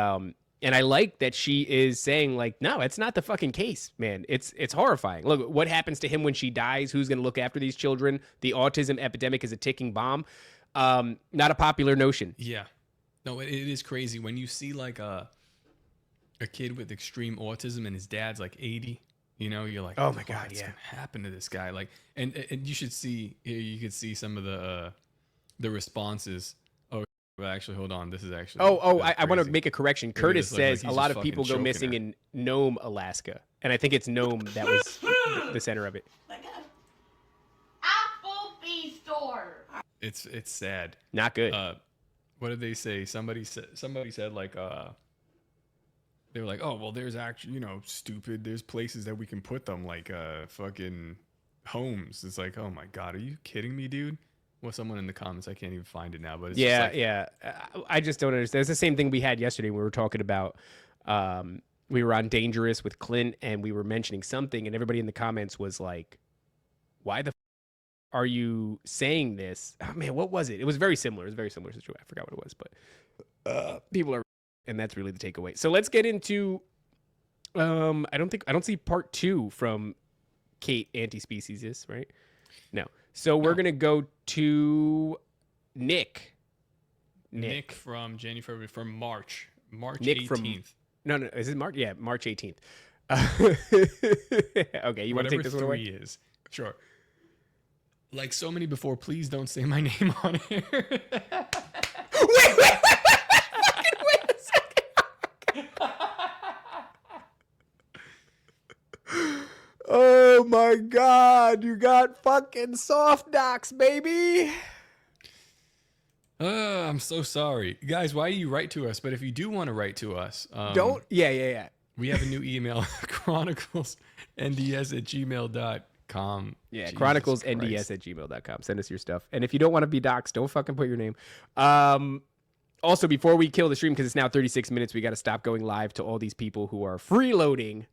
I like that she is saying like, no, it's not the fucking case, man. It's horrifying. Look, what happens to him when she dies? Who's going to look after these children? The autism epidemic is a ticking bomb. Not a popular notion. Yeah. No, it is crazy when you see like a kid with extreme autism and his dad's like 80. You know, you're like, oh my God, what's gonna happen to this guy? Like, and you should see, you could see some of the responses. Oh, well, actually, hold on, this is actually. I want to make a correction. Curtis says like a lot of people go missing in Nome, Alaska, and I think it's Nome that was the center of it. Like an Applebee's store. It's sad. Not good. What did they say? Somebody said like they were like, oh well, there's actually stupid. There's places that we can put them like fucking homes. It's like, oh my God, are you kidding me, dude? Well, someone in the comments, I can't even find it now, but it's yeah. I just don't understand. It's the same thing we had yesterday when we were talking about. We were on Dangerous with Clint, and we were mentioning something, and everybody in the comments was like, "Why the are you saying this?" Oh, man, what was it? It was very similar. It was a very similar situation. I forgot what it was, but people are, and that's really the takeaway. So let's get into. I don't see part 2 from Kate Anti-Speciesist, right? No. So we're gonna go to Nick. Nick from January, February, from March Nick 18th. No, is it March? Yeah, March 18th. Okay, you want to take this one away? Is sure. Like so many before, please don't say my name on here. Wait a second. Oh my God, you got fucking soft docs, baby. I'm so sorry. Guys, why do you write to us? But if you do want to write to us, don't. Yeah. We have a new email, chroniclesnds@gmail.com. Yeah, Jesus chroniclesnds@gmail.com. Send us your stuff. And if you don't want to be doxxed, don't fucking put your name. Also, before we kill the stream, because it's now 36 minutes, we got to stop going live to all these people who are freeloading.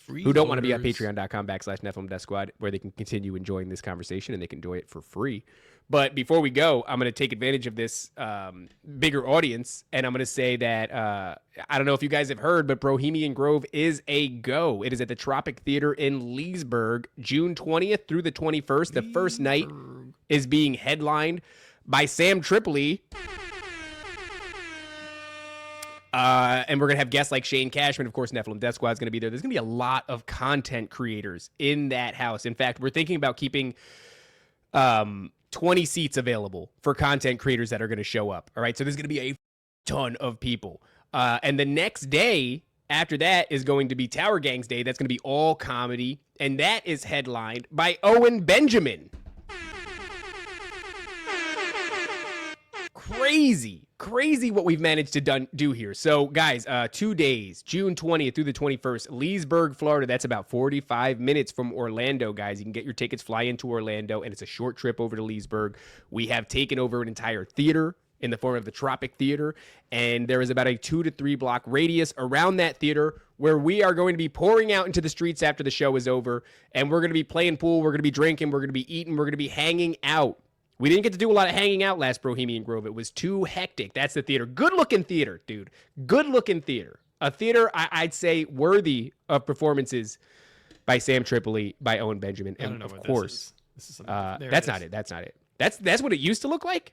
Who don't want to be on patreon.com/Nephilim.squad, where they can continue enjoying this conversation and they can enjoy it for free. But before we go, I'm going to take advantage of this bigger audience, and I'm going to say that I don't know if you guys have heard, but Bohemian Grove is a go. It is at the Tropic Theater in Leesburg, June 20th through the 21st. The first night is being headlined by Sam Tripoli. And we're going to have guests like Shane Cashman. Of course, Nephilim Death Squad is going to be there. There's going to be a lot of content creators in that house. In fact, we're thinking about keeping 20 seats available for content creators that are going to show up. All right. So there's going to be a ton of people. And the next day after that is going to be Tower Gangs Day. That's going to be all comedy. And that is headlined by Owen Benjamin. Crazy what we've managed to do here. So, guys, 2 days, June 20th through the 21st, Leesburg, Florida. That's about 45 minutes from Orlando, guys. You can get your tickets, fly into Orlando, and it's a short trip over to Leesburg. We have taken over an entire theater in the form of the Tropic Theater, and there is about a 2 to 3 block radius around that theater where we are going to be pouring out into the streets after the show is over, and we're going to be playing pool, we're going to be drinking, we're going to be eating, we're going to be hanging out. We didn't get to do a lot of hanging out last Bohemian Grove. It was too hectic. That's the theater. Good-looking theater, dude. Good-looking theater. A theater, I'd say, worthy of performances by Sam Tripoli, by Owen Benjamin, and of course, this is that's not it. That's not it. That's what it used to look like.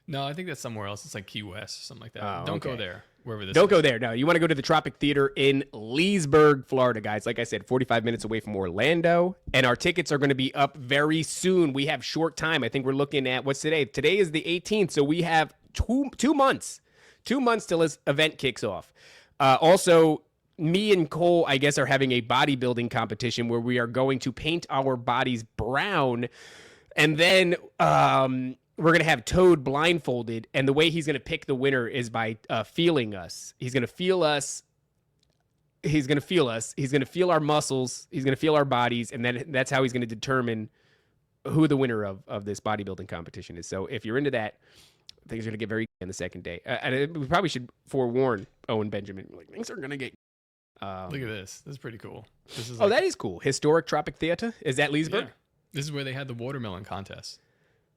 No, I think that's somewhere else. It's like Key West or something like that. Oh, Don't okay. go there. Wherever this. Don't is. go there. No, you want to go to the Tropic Theater in Leesburg, Florida, guys. Like I said, 45 minutes away from Orlando, and our tickets are going to be up very soon. We have short time. I think we're looking at what's today. Today is the 18th, so we have two months till this event kicks off. Also, me and Cole, I guess, are having a bodybuilding competition where we are going to paint our bodies brown, and then we're going to have Toad blindfolded, and the way he's going to pick the winner is by feeling us. He's going to feel us. He's going to feel us. He's going to feel our muscles. He's going to feel our bodies, and then that's how he's going to determine who the winner of this bodybuilding competition is. So if you're into that, things are going to get very on the second day. And we probably should forewarn Owen Benjamin. Like, things are going to get... Look at this. This is pretty cool. This is that is cool. Historic Tropic Theater. Is that Leesburg? Yeah. This is where they had the watermelon contest.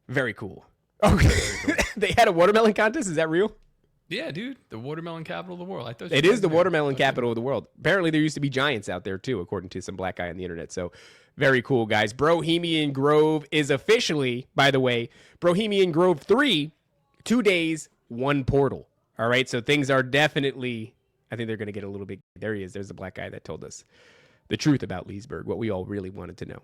Very cool. Okay. Very cool. They had a watermelon contest? Is that real? Yeah, dude. The watermelon capital of the world. I thought it is the watermelon capital of the world. Apparently, there used to be giants out there, too, according to some black guy on the internet. So, very cool, guys. Bohemian Grove is officially, by the way, Bohemian Grove 3, 2 days, 1 portal. All right? So, things are definitely, I think they're going to get a little bit, there he is. There's the black guy that told us the truth about Leesburg, what we all really wanted to know.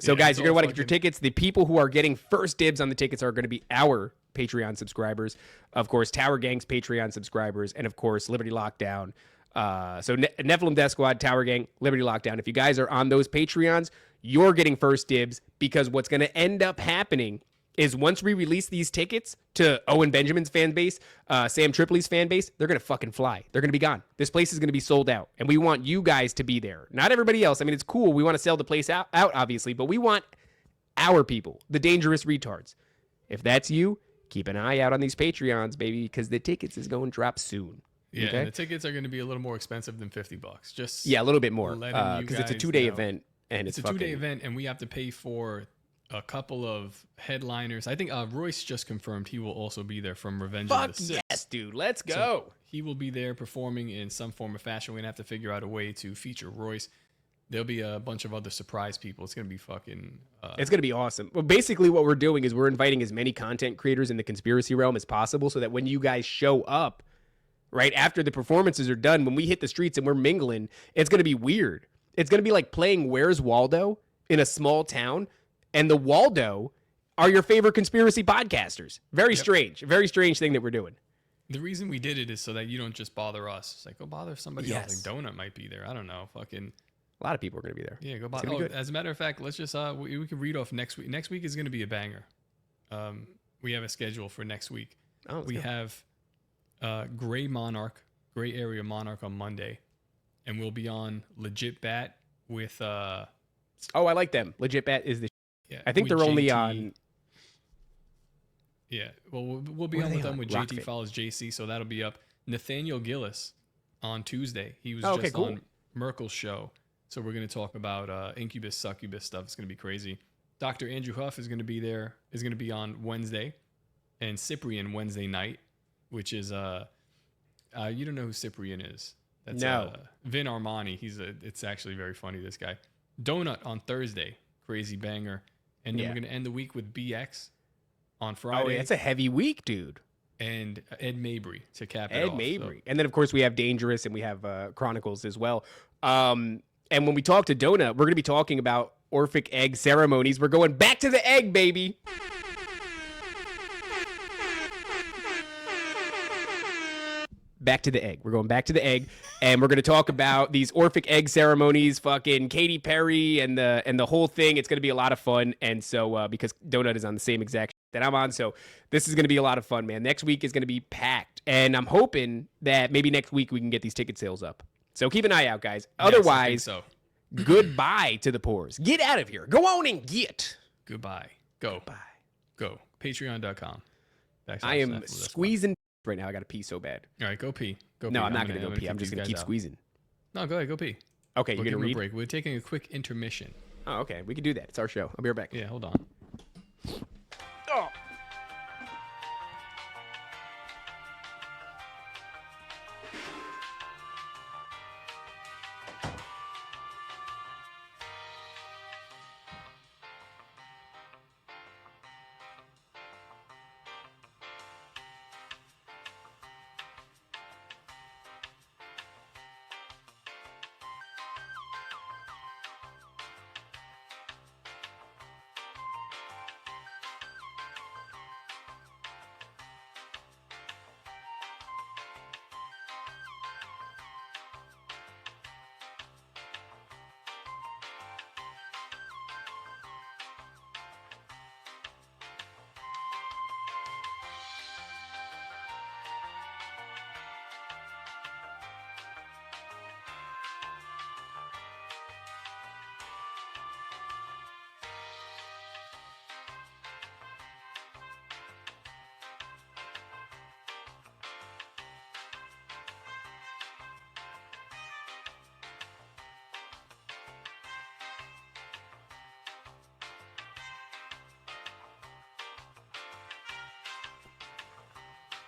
So, guys, you're going to want to get your tickets. The people who are getting first dibs on the tickets are going to be our Patreon subscribers. Of course, Tower Gang's Patreon subscribers. And, of course, Liberty Lockdown. So, Nephilim Death Squad, Tower Gang, Liberty Lockdown. If you guys are on those Patreons, you're getting first dibs because what's going to end up happening is once we release these tickets to Owen Benjamin's fan base, Sam Tripoli's fan base, they're going to fucking fly. They're going to be gone. This place is going to be sold out. And we want you guys to be there. Not everybody else. I mean, it's cool. We want to sell the place out, obviously. But we want our people, the dangerous retards. If that's you, keep an eye out on these Patreons, baby, because the tickets is going to drop soon. Yeah, okay? And the tickets are going to be a little more expensive than $50. Just a little bit more. Because it's a 2-day event. And it's a 2-day event, and we have to pay for a couple of headliners. I think Royce just confirmed he will also be there from Revenge of the Sith. Yes, dude. Let's go. So he will be there performing in some form or fashion. We're going to have to figure out a way to feature Royce. There'll be a bunch of other surprise people. It's going to be fucking... it's going to be awesome. Well, basically what we're doing is we're inviting as many content creators in the conspiracy realm as possible so that when you guys show up, right after the performances are done, when we hit the streets and we're mingling, it's going to be weird. It's going to be like playing Where's Waldo in a small town, and the Waldo are your favorite conspiracy podcasters. Very strange thing that we're doing. The reason we did it is so that you don't just bother us. It's like, go bother somebody else. Like Donut might be there. I don't know. Fucking... A lot of people are going to be there. Yeah, go bother. As a matter of fact, let's just, we can read off next week. Next week is going to be a banger. We have a schedule for next week. We have Gray Area Monarch on Monday. And we'll be on Legit Bat with... I like them. Legit Bat is the... Yeah, I think they're JT. only on... Yeah, well, we'll be on with them with JT follows JC, so that'll be up. Nathaniel Gillis on Tuesday. He was on Merkel's show. So we're going to talk about incubus, succubus stuff. It's going to be crazy. Dr. Andrew Huff is going to be there. Is going to be on Wednesday. And Cyprian Wednesday night, which is... you don't know who Cyprian is. That's Vin Armani. It's actually very funny, this guy. Donut on Thursday. Crazy banger. And then we're going to end the week with BX on Friday. Oh, yeah, it's a heavy week, dude. and Ed Mabry to cap it off. Ed Mabry. So. And then, of course, we have Dangerous and we have Chronicles as well. And when we talk to Donut, we're going to be talking about Orphic egg ceremonies. We're going back to the egg, baby. Back to the egg. We're going back to the egg, and we're going to talk about these Orphic egg ceremonies, fucking Katy Perry and the whole thing. It's going to be a lot of fun. And so because Donut is on the same exact that I'm on, so this is going to be a lot of fun, man. Next week is going to be packed, and I'm hoping that maybe next week we can get these ticket sales up. So keep an eye out, guys. Otherwise, goodbye to the pores. Get out of here. Go on and get. Goodbye. Go. Bye. Go. Patreon.com. I am squeezing right now. I got to pee so bad. All right, go pee. Go no, pee. I'm not going to go pee. I'm just going to keep squeezing. No, go ahead. Go pee. Okay, you're going to read? A break. We're taking a quick intermission. Oh, okay. We can do that. It's our show. I'll be right back. Yeah, hold on. Oh.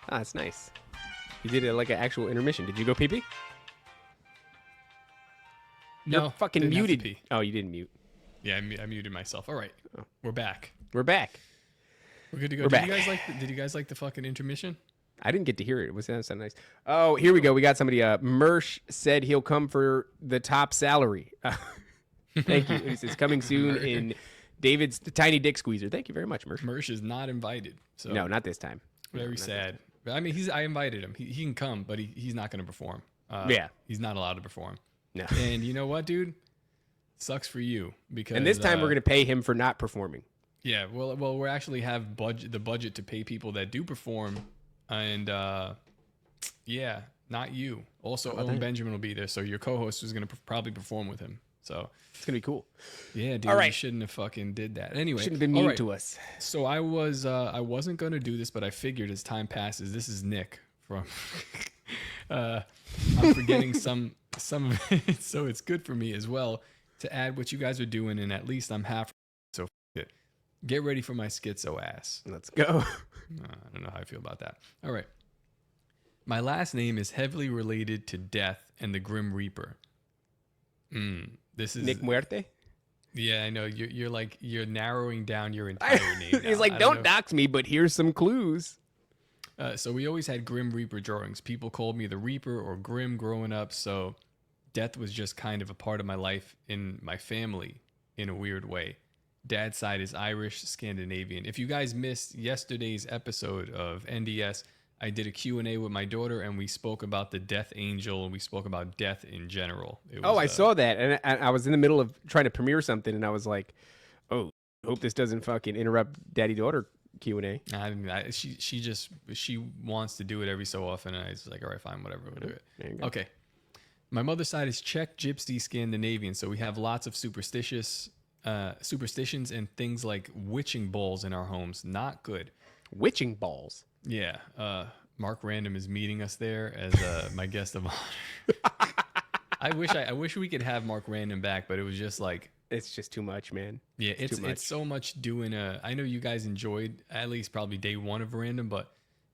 Ah, that's nice. You did it like an actual intermission. Did you go pee-pee? No. You're fucking muted. Pee. Oh, you didn't mute. Yeah, I muted myself. All right. Oh. We're back. We're back. We're good to go. We're back. Did you guys like the fucking intermission? I didn't get to hear it. It was so nice. Oh, here we go. We got somebody. Mersh said he'll come for the top salary. Thank you. He says coming soon in David's Tiny Dick Squeezer. Thank you very much, Mersh. Mersh is not invited. So no, not this time. Very sad. I mean, I invited him. He can come, but he's not going to perform. Yeah. He's not allowed to perform. No. And you know what, dude? Sucks for you because. And this time we're going to pay him for not performing. Yeah. Well, we actually have the budget to pay people that do perform, and yeah, not you. Also, Owen Benjamin will be there, so your co-host is going to probably perform with him. So it's gonna be cool. Yeah, dude. All right. You shouldn't have fucking did that. Anyway, shouldn't have been mean to us. So I wasn't gonna do this, but I figured as time passes, this is Nick from. I'm forgetting some of it, so it's good for me as well to add what you guys are doing, and at least I'm half. So it. Get ready for my schizo ass. Let's go. I don't know how I feel about that. All right. My last name is heavily related to death and the Grim Reaper. This is Nick Muerte. Yeah, I know. You're narrowing down your entire name. He's like, don't dox me, but here's some clues. So we always had Grim Reaper drawings. People called me the Reaper or Grim growing up. So death was just kind of a part of my life in my family in a weird way. Dad's side is Irish, Scandinavian. If you guys missed yesterday's episode of NDS, I did a Q&A with my daughter, and we spoke about the death angel, and we spoke about death in general. I saw that, and I was in the middle of trying to premiere something, and I was like, oh, hope this doesn't fucking interrupt daddy-daughter Q&A. She wants to do it every so often, and I was like, all right, fine, whatever, we'll do it. Okay. My mother's side is Czech, Gypsy, Scandinavian, so we have lots of superstitions and things like witching balls in our homes. Not good. Witching balls? Yeah, Mark Random is meeting us there as my guest of honor. I wish we could have Mark Random back, but it was just like it's just too much, man. Yeah, it's so much doing I know you guys enjoyed at least probably day one of Random, but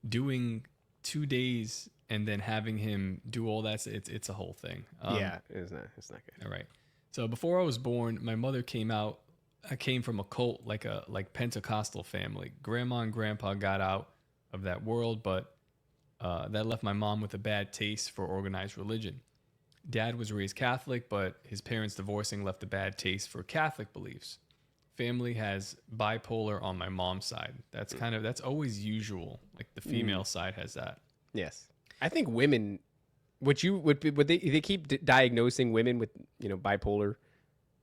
doing 2 days and then having him do all that, it's a whole thing. Yeah, it's not good. All right. So before I was born, my mother came out. I came from a cult like Pentecostal family. Grandma and Grandpa got out that world, but that left my mom with a bad taste for organized religion. Dad was raised Catholic, but his parents divorcing left a bad taste for Catholic beliefs. Family has bipolar on my mom's side. That's always usual. Like the female side has that. Yes. I think women, they keep diagnosing women with, bipolar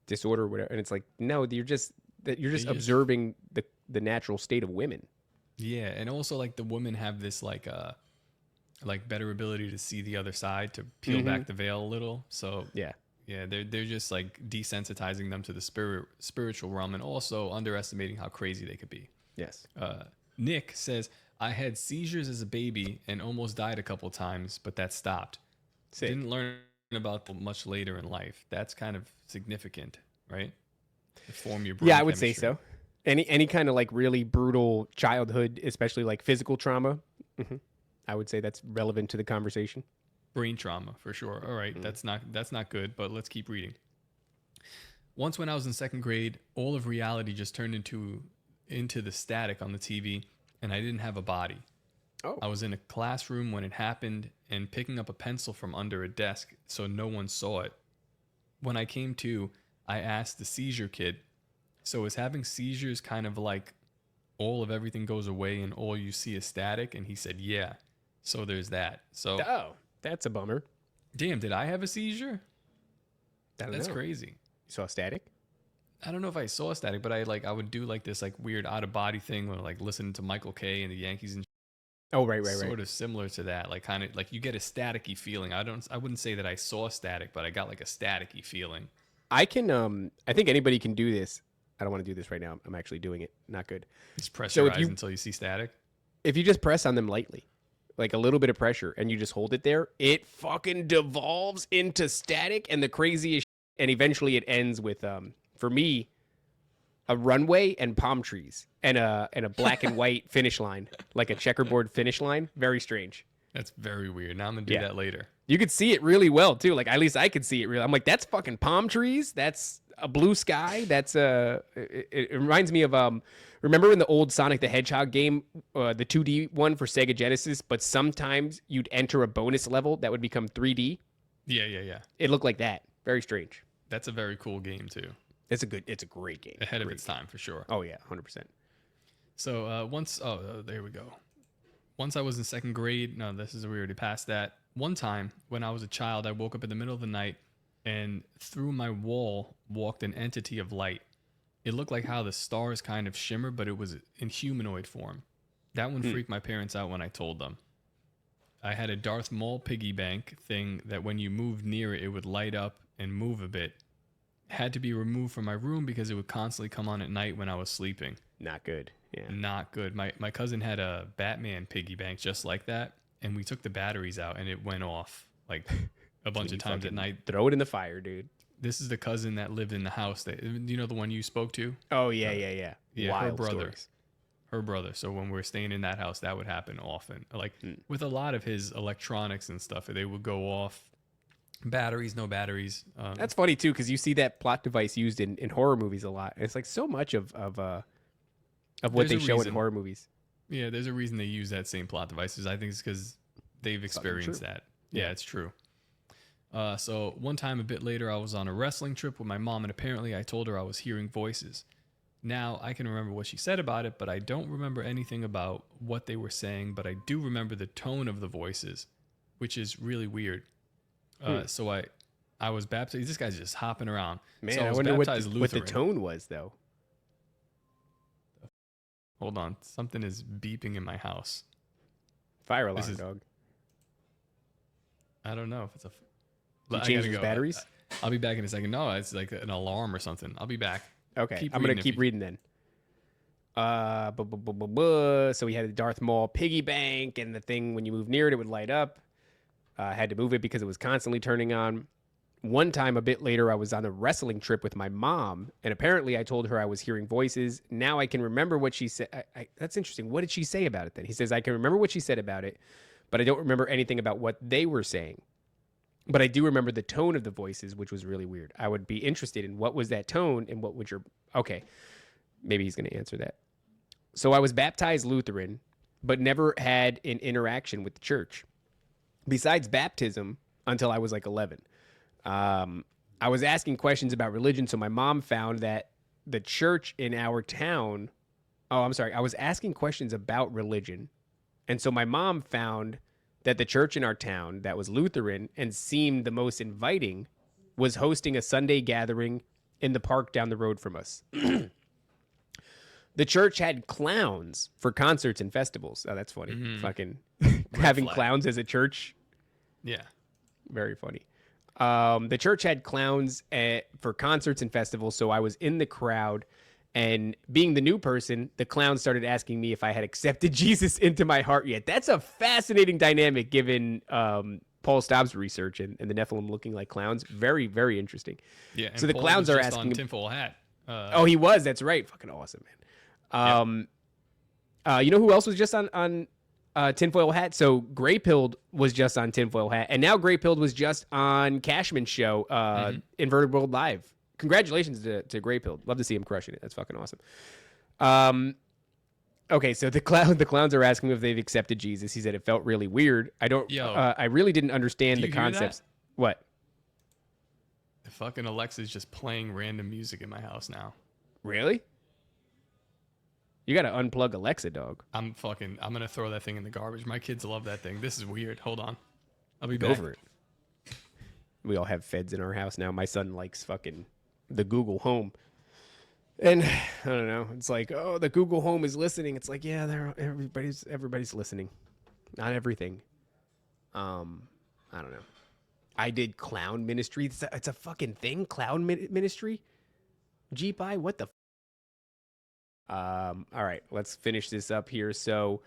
disorder or whatever. And it's like, no, you're just observing the natural state of women. Yeah. And also like the women have this like better ability to see the other side, to peel back the veil a little. So yeah, they're just like desensitizing them to the spiritual realm, and also underestimating how crazy they could be. Yes. Nick says, I had seizures as a baby and almost died a couple times, but that stopped. Didn't learn about them much later in life. That's kind of significant, right? To form your brain. Yeah, I would say so. Any kind of like really brutal childhood, especially like physical trauma. I would say that's relevant to the conversation. Brain trauma, for sure. All right, that's not good, but let's keep reading. Once when I was in second grade, all of reality just turned into the static on the TV, and I didn't have a body. I was in a classroom when it happened and picking up a pencil from under a desk so no one saw it. When I came to, I asked the seizure kid, so is having seizures kind of like all of everything goes away and all you see is static? And he said, yeah. So there's that. So that's a bummer. Damn, did I have a seizure? That's know. Crazy. You saw static? I don't know if I saw static, but I would do like this like weird out of body thing when like listening to Michael Kay and the Yankees and right. Sort of similar to that. Like kind of like you get a staticky feeling. I wouldn't say that I saw static, but I got like a staticky feeling. I think anybody can do this. I don't want to do this right now. I'm actually doing it. Not good. Just press your eyes until you see static. If you just press on them lightly, like a little bit of pressure, and you just hold it there, it fucking devolves into static and the craziest shit, and eventually it ends with, for me, a runway and palm trees and a black and white finish line, like a checkerboard finish line. Very strange. That's very weird. Now I'm going to do that later. You could see it really well, too. Like, at least I could see it really. I'm like, that's fucking palm trees. That's a blue sky. That's it reminds me of remember in the old Sonic the Hedgehog game, the 2D one for Sega Genesis, but sometimes you'd enter a bonus level that would become 3D. Yeah. It looked like that. Very strange. That's a very cool game too. It's a great game. Ahead of its time for sure. Oh yeah, 100%. So there we go. Once I was in second grade, we already passed that. One time when I was a child, I woke up in the middle of the night and through my wall walked an entity of light. It looked like how the stars kind of shimmer, but it was in humanoid form. That one freaked my parents out when I told them. I had a Darth Maul piggy bank thing that when you moved near it, it would light up and move a bit. Had to be removed from my room because it would constantly come on at night when I was sleeping. Not good. Yeah. Not good. My cousin had a Batman piggy bank just like that, and we took the batteries out and it went off like a bunch of times at night. Throw it in the fire, dude. This is the cousin that lived in the house. The one you spoke to? Oh, yeah. Yeah, her brother. So when we were staying in that house, that would happen often. Like with a lot of his electronics and stuff, they would go off. Batteries, no batteries. That's funny, too, because you see that plot device used in horror movies a lot. It's like so much of what they show in horror movies. Yeah, there's a reason they use that same plot devices. I think it's because they've experienced that. Yeah, it's true. So one time a bit later, I was on a wrestling trip with my mom, and apparently I told her I was hearing voices. Now I can remember what she said about it, but I don't remember anything about what they were saying, but I do remember the tone of the voices, which is really weird. So I was baptized. This guy's just hopping around. Man, so I wonder what the tone was, though. Hold on. Something is beeping in my house. Fire alarm, dog. I don't know if it's a... You change those batteries? I'll be back in a second. No, it's like an alarm or something. I'll be back. Okay, I'm going to keep reading then. So we had the Darth Maul piggy bank, and the thing, when you move near it, it would light up. I had to move it because it was constantly turning on. One time, a bit later, I was on a wrestling trip with my mom, and apparently I told her I was hearing voices. Now I can remember what she said. That's interesting. What did she say about it then? He says, I can remember what she said about it, but I don't remember anything about what they were saying. But I do remember the tone of the voices, which was really weird. I would be interested in what was that tone and what would your... Okay, maybe he's going to answer that. So I was baptized Lutheran, but never had an interaction with the church besides baptism until I was like 11. I was asking questions about religion, so my mom found that the church in our town. Oh, I'm sorry. I was asking questions about religion, and so my mom found that the church in our town that was Lutheran and seemed the most inviting was hosting a Sunday gathering in the park down the road from us. The church had clowns for concerts and festivals. Oh, that's funny. Mm-hmm. Fucking having clowns as a church. Yeah. Very funny. The church had clowns for concerts and festivals, so I was in the crowd, and being the new person, the clowns started asking me if I had accepted Jesus into my heart yet. That's a fascinating dynamic given Paul Staub's research and the Nephilim looking like clowns. Very, very interesting. Yeah. And so the Paul clowns was are just asking. On tinfoil hat. Oh, he was. That's right. Fucking awesome, man. You know who else was just on Tinfoil Hat? So Grey Pilled was just on Tinfoil Hat, and now Grey Pilled was just on Cashman's show, Inverted World Live. Congratulations to Grey Pilled. Love to see him crushing it. That's fucking awesome. Okay, so the clowns are asking if they've accepted Jesus. He said it felt really weird. I really didn't understand the concepts. What? The fucking Alexa's just playing random music in my house now. Really? You got to unplug Alexa, dog. I'm going to throw that thing in the garbage. My kids love that thing. This is weird. Hold on. I'll be Go back. for it. We all have feds in our house now. My son likes fucking the Google Home. And I don't know. It's like, oh, the Google Home is listening. It's like, yeah, everybody's listening. Not everything. I don't know. I did clown ministry. It's a fucking thing. Clown ministry. Jeep-I, what the? All right, let's finish this up here. So,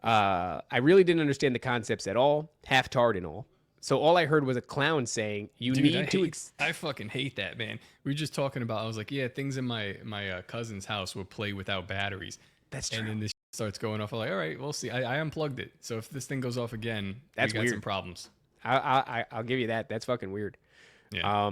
I really didn't understand the concepts at all, half-tard and all. So all I heard was a clown saying, I fucking hate that, man. We were just talking about, I was like, yeah, things in my cousin's house will play without batteries. That's true. And then this starts going off. I'm like, all right, we'll see. I unplugged it. So if this thing goes off again, that's we got weird. some problems. I'll give you that. That's fucking weird. Yeah.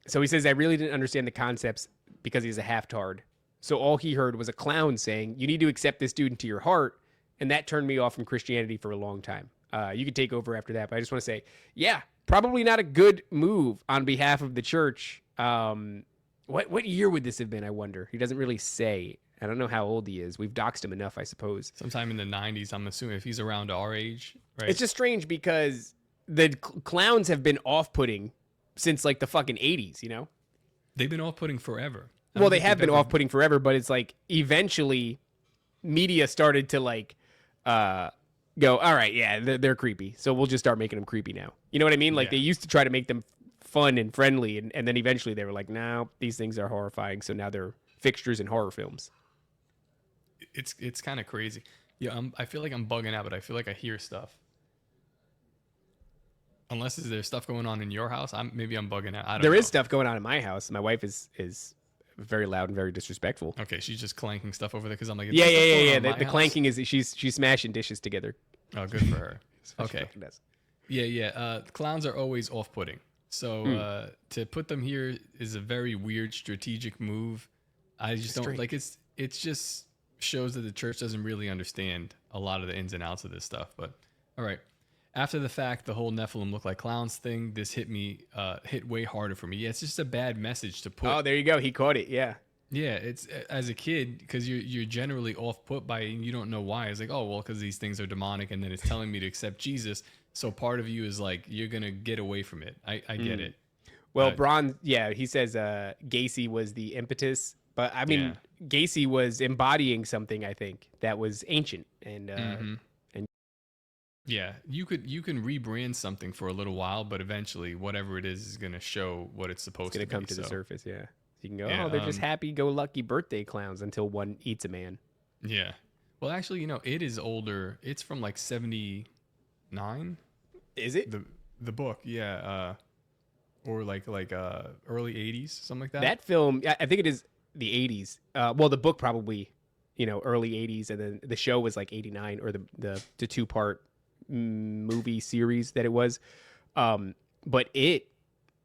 So he says, I really didn't understand the concepts because he's a half-tard. So all he heard was a clown saying, you need to accept this dude into your heart. And that turned me off from Christianity for a long time. You could take over after that. But I just want to say, yeah, probably not a good move on behalf of the church. What year would this have been, I wonder? He doesn't really say. I don't know how old he is. We've doxed him enough, I suppose. Sometime in the 90s, I'm assuming, if he's around our age. Right? It's just strange because the clowns have been off-putting since like the fucking 80s, you know? They've been off-putting forever. Well, they have been off-putting forever, but it's like eventually media started to like go, all right, yeah, they're creepy, so we'll just start making them creepy now. You know what I mean? Like they used to try to make them fun and friendly, and then eventually they were like, no, these things are horrifying, so now they're fixtures in horror films. It's kind of crazy. Yeah, I feel like I'm bugging out, but I feel like I hear stuff. Unless there's stuff going on in your house, maybe I'm bugging out. I don't know. There is stuff going on in my house. My wife is very loud and very disrespectful. Okay, she's just clanking stuff over there because I'm like, yeah. The clanking is she's smashing dishes together. Oh, good for her. Okay. Yeah. Clowns are always off-putting. So to put them here is a very weird strategic move. I just don't like it just shows that the church doesn't really understand a lot of the ins and outs of this stuff. But all right. After the fact, the whole Nephilim look like clowns thing, this hit way harder for me. Yeah, it's just a bad message to put. Oh, there you go. He caught it. Yeah. Yeah, it's as a kid, because you're generally off put by it and you don't know why. It's like, oh, well, because these things are demonic and then it's telling me to accept Jesus. So part of you is like, you're going to get away from it. I get it. Well, Braun, he says Gacy was the impetus. But I mean, Gacy was embodying something, I think, that was ancient. And yeah, you can rebrand something for a little while, but eventually whatever it is going to show what it's supposed to be. It's going to come to the surface, yeah. You can go, they're just happy-go-lucky birthday clowns until one eats a man. Yeah. Well, actually, it is older. It's from like 79. Is it? The book, yeah. Or like early 80s, something like that. That film, I think it is the 80s. Well, the book probably, early 80s, and then the show was like 89, or the two-part movie series that it was. But it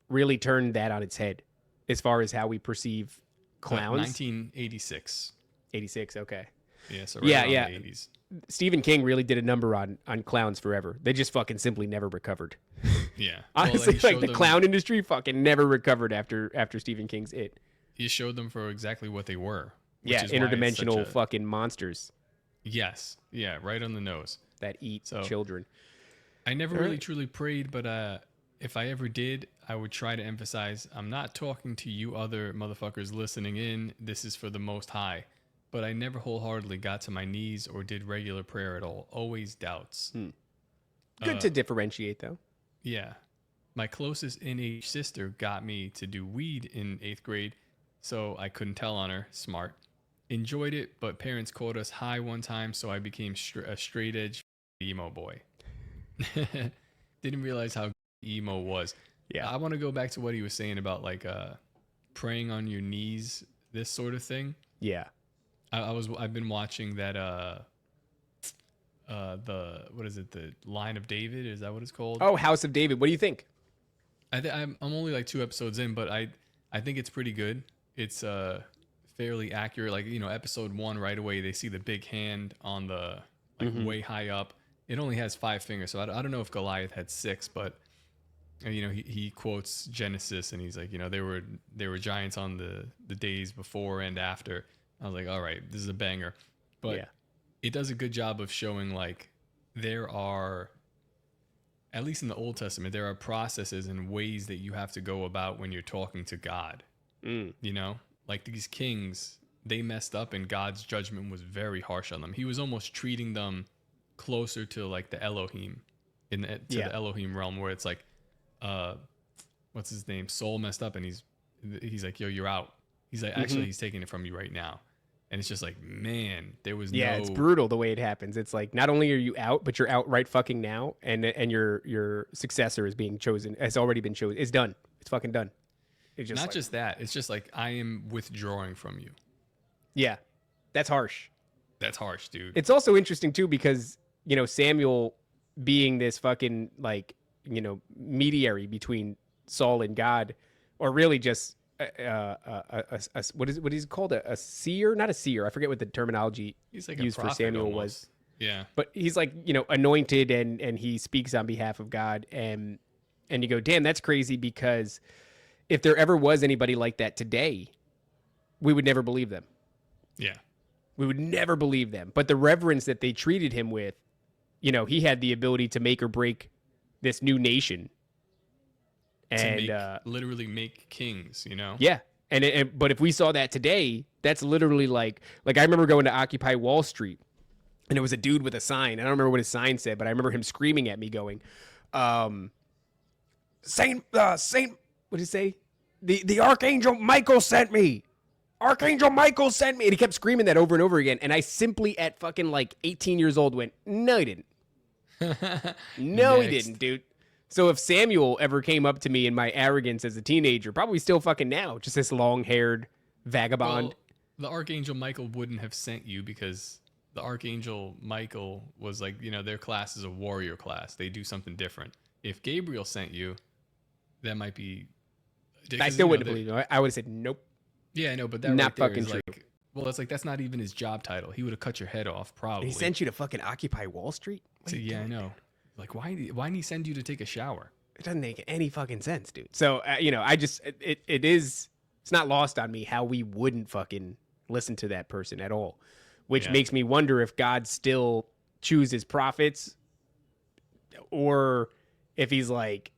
really turned that on its head as far as how we perceive clowns. 1986. 86, okay. Yeah, so yeah, around yeah. the 80s. Stephen King really did a number on clowns forever. They just fucking simply never recovered. Yeah. Honestly, Well, like the clown industry fucking never recovered after Stephen King's It. He showed them for exactly what they were. Yeah, interdimensional fucking monsters. Yes. Yeah, right on the nose. That eat children. I never really truly prayed, but if I ever did, I would try to emphasize, I'm not talking to you other motherfuckers listening in. This is for the Most High. But I never wholeheartedly got to my knees or did regular prayer at all. Always doubts. Good to differentiate, though. Yeah. My closest in-age sister got me to do weed in 8th grade, so I couldn't tell on her. Smart. Enjoyed it, but parents caught us high one time, so I became a straight-edge emo boy. Didn't realize how emo was. Yeah. I want to go back to what he was saying about, like, praying on your knees, this sort of thing. Yeah. I've been watching that what is it, the Line of David, is that what it's called? Oh, House of David. What do you think? I'm only like 2 episodes in, but I think it's pretty good. It's fairly accurate. Like, episode 1 right away, they see the big hand on the way high up. It only has 5 fingers, so I don't know if Goliath had 6, but he quotes Genesis, and he's like, there were giants on the days before and after. I was like, all right, this is a banger. But it does a good job of showing, like, there are, at least in the Old Testament, there are processes and ways that you have to go about when you're talking to God. Like these kings, they messed up and God's judgment was very harsh on them. He was almost treating them closer to, like, the Elohim, the Elohim realm, where it's like, what's his name? Saul messed up and he's like, yo, you're out. He's like, actually, he's taking it from you right now. And it's just like, man, there was it's brutal the way it happens. It's like, not only are you out, but you're out right fucking now, and your successor is being chosen, has already been chosen. It's done. It's fucking done. It's just not just that. It's just like, I am withdrawing from you. Yeah, that's harsh. That's harsh, dude. It's also interesting too because Samuel being this fucking, like, mediary between Saul and God, or really just what is it called, a seer, not a seer, I forget what the terminology he's like used for Samuel almost was. Yeah, but he's like, anointed, and he speaks on behalf of God, and you go, damn, that's crazy, because if there ever was anybody like that today, we would never believe them. Yeah, we would never believe them. But the reverence that they treated him with, he had the ability to make or break this new nation. And literally make kings, Yeah. But if we saw that today, that's literally like I remember going to Occupy Wall Street, and it was a dude with a sign. I don't remember what his sign said, but I remember him screaming at me going, Saint, what did he say? The Archangel Michael sent me. Archangel Michael sent me. And he kept screaming that over and over again. And I simply, at fucking like 18 years old, went, no, he didn't. No, he didn't, dude. So if Samuel ever came up to me in my arrogance as a teenager, probably still fucking now, just this long-haired vagabond. Well, the Archangel Michael wouldn't have sent you, because the Archangel Michael was like, their class is a warrior class. They do something different. If Gabriel sent you, that might be... I still wouldn't believe you. I would have said, nope. Yeah, I know, but that not right there fucking is true. Like, well, that's not even his job title. He would have cut your head off, probably. He sent you to fucking Occupy Wall Street? So, yeah, I know. Like, why didn't he send you to take a shower? It doesn't make any fucking sense, dude. So, I just, it's not lost on me how we wouldn't fucking listen to that person at all, which makes me wonder if God still chooses prophets, or if he's like,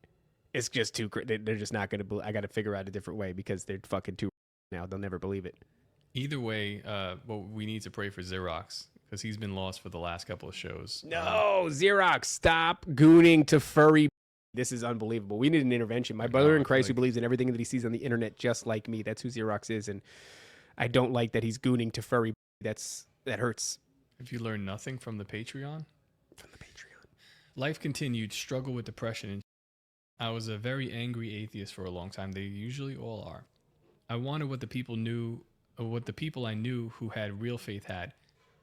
it's just too, they're just not going to, I got to figure out a different way because they're fucking too now. They'll never believe it. Either way, we need to pray for Xerox, because he's been lost for the last couple of shows. No, Xerox, stop gooning to furry. This is unbelievable. We need an intervention. My brother in Christ, who believes in everything that he sees on the internet just like me. That's who Xerox is, and I don't like that he's gooning to furry. That hurts. Have you learned nothing from the Patreon? Life continued. Struggle with depression. And I was a very angry atheist for a long time. They usually all are. I wanted what the people knew, or what the people I knew who had real faith had.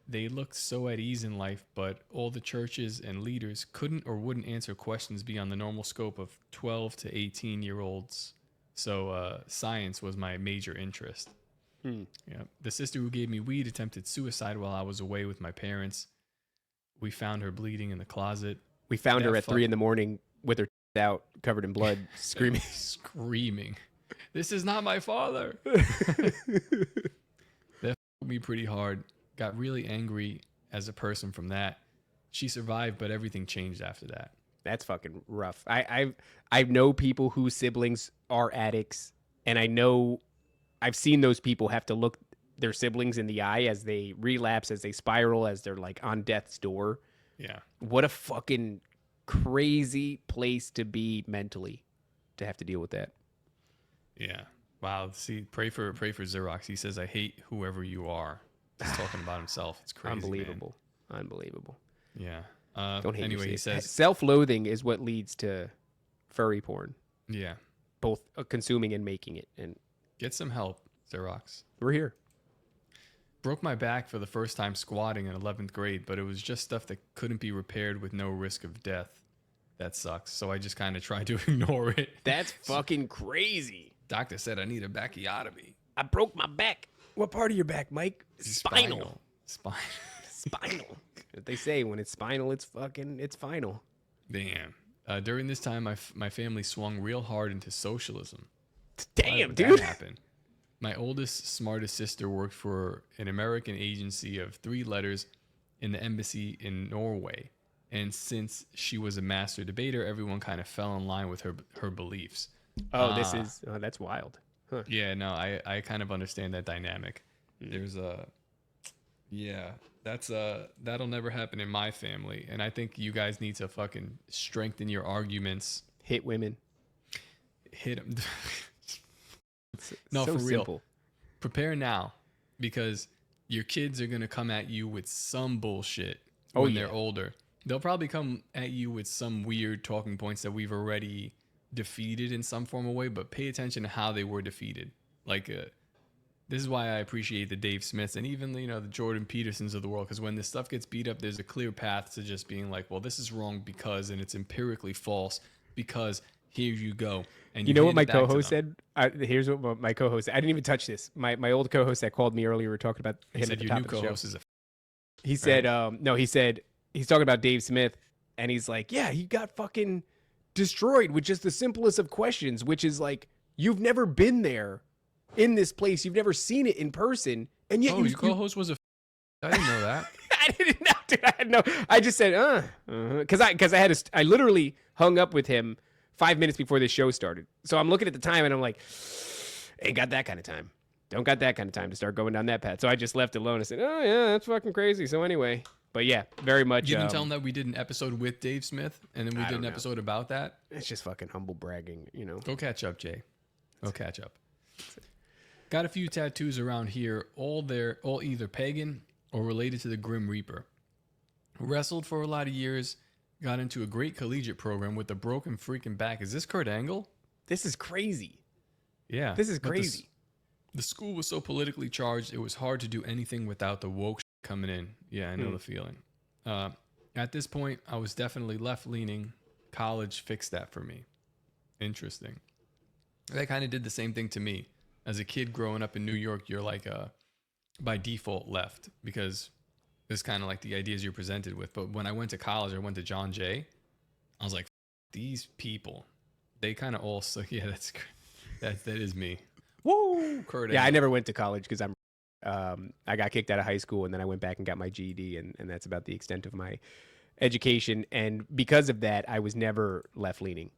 They looked so at ease in life, but all the churches and leaders couldn't or wouldn't answer questions beyond the normal scope of 12 to 18-year-olds. So science was my major interest. Yeah. The sister who gave me weed attempted suicide while I was away with my parents. We found her bleeding in the closet. We found her at 3 a.m. with her out, covered in blood, screaming. Screaming. This is not my father. That me pretty hard. Got really angry as a person from that. She survived, but everything changed after that. That's fucking rough. I know people whose siblings are addicts, and I've seen those people have to look their siblings in the eye as they relapse, as they spiral, as they're like on death's door. Yeah. What a fucking crazy place to be mentally, to have to deal with that. Yeah. Wow. See, pray for Xerox. He says, "I hate whoever you are." He's talking about himself. It's crazy. Unbelievable. Man. Unbelievable. Yeah. Don't hate anyway, he says self-loathing is what leads to furry porn. Yeah. Both consuming and making it. And get some help, Xerox. We're here. Broke my back for the first time squatting in 11th grade, but it was just stuff that couldn't be repaired with no risk of death. That sucks. So I just kind of tried to ignore it. That's fucking crazy. Doctor said I need a backiotomy. I broke my back. What part of your back, Mike? Spinal. Spinal. What they say, when it's spinal, it's final. Damn. During this time, my family swung real hard into socialism. Damn, dude. That happened. My oldest, smartest sister worked for an American agency of 3 letters in the embassy in Norway. And since she was a master debater, everyone kind of fell in line with her beliefs. Oh, that's wild. Huh. Yeah, no, I kind of understand that dynamic. There's that'll never happen in my family. And I think you guys need to fucking strengthen your arguments. Hit women. Hit them. No, so for real. Simple. Prepare now, because your kids are going to come at you with some bullshit when they're older. They'll probably come at you with some weird talking points that we've already defeated in some form of way, but pay attention to how they were defeated. Like, this is why I appreciate the Dave Smiths and even, the Jordan Petersons of the world, because when this stuff gets beat up, there's a clear path to just being like, well, this is wrong because, and it's empirically false because here you go. And you know what my co-host said? Here's what my co-host said. I didn't even touch this. My old co-host that called me earlier, we were talking about him at the top of the show. Co-host is he said, no, he said, he's talking about Dave Smith, and he's like, yeah, he got fucking destroyed with just the simplest of questions, which is like, you've never been there in this place. You've never seen it in person. And yet your co-host was I didn't know that. I didn't know, dude. I had no, I just said, because I literally hung up with him 5 minutes before this show started. So I'm looking at the time and I'm like, ain't got that kind of time. Don't got that kind of time to start going down that path. So I just left it alone. I said, oh yeah, that's fucking crazy. So anyway, but yeah, very much. You didn't tell him that we did an episode with Dave Smith and then we did an episode about that? It's just fucking humble bragging, Go catch up, Jay. Go catch up. Got a few tattoos around here, all either pagan or related to the Grim Reaper. Wrestled for a lot of years, got into a great collegiate program with a broken freaking back. Is this Kurt Angle? This is crazy. Yeah. This is crazy. The school was so politically charged, it was hard to do anything without the woke coming in. Yeah, I know the feeling. At this point, I was definitely left-leaning. College fixed that for me. Interesting. They kind of did the same thing to me. As a kid growing up in New York, you're like by default left because it's kind of like the ideas you're presented with. But when I went to college, I went to John Jay. I was like, these people, they kind of all. So yeah, that is me. Woo! Kurt Angle. I never went to college because I got kicked out of high school and then I went back and got my GED and that's about the extent of my education. And because of that, I was never left leaning.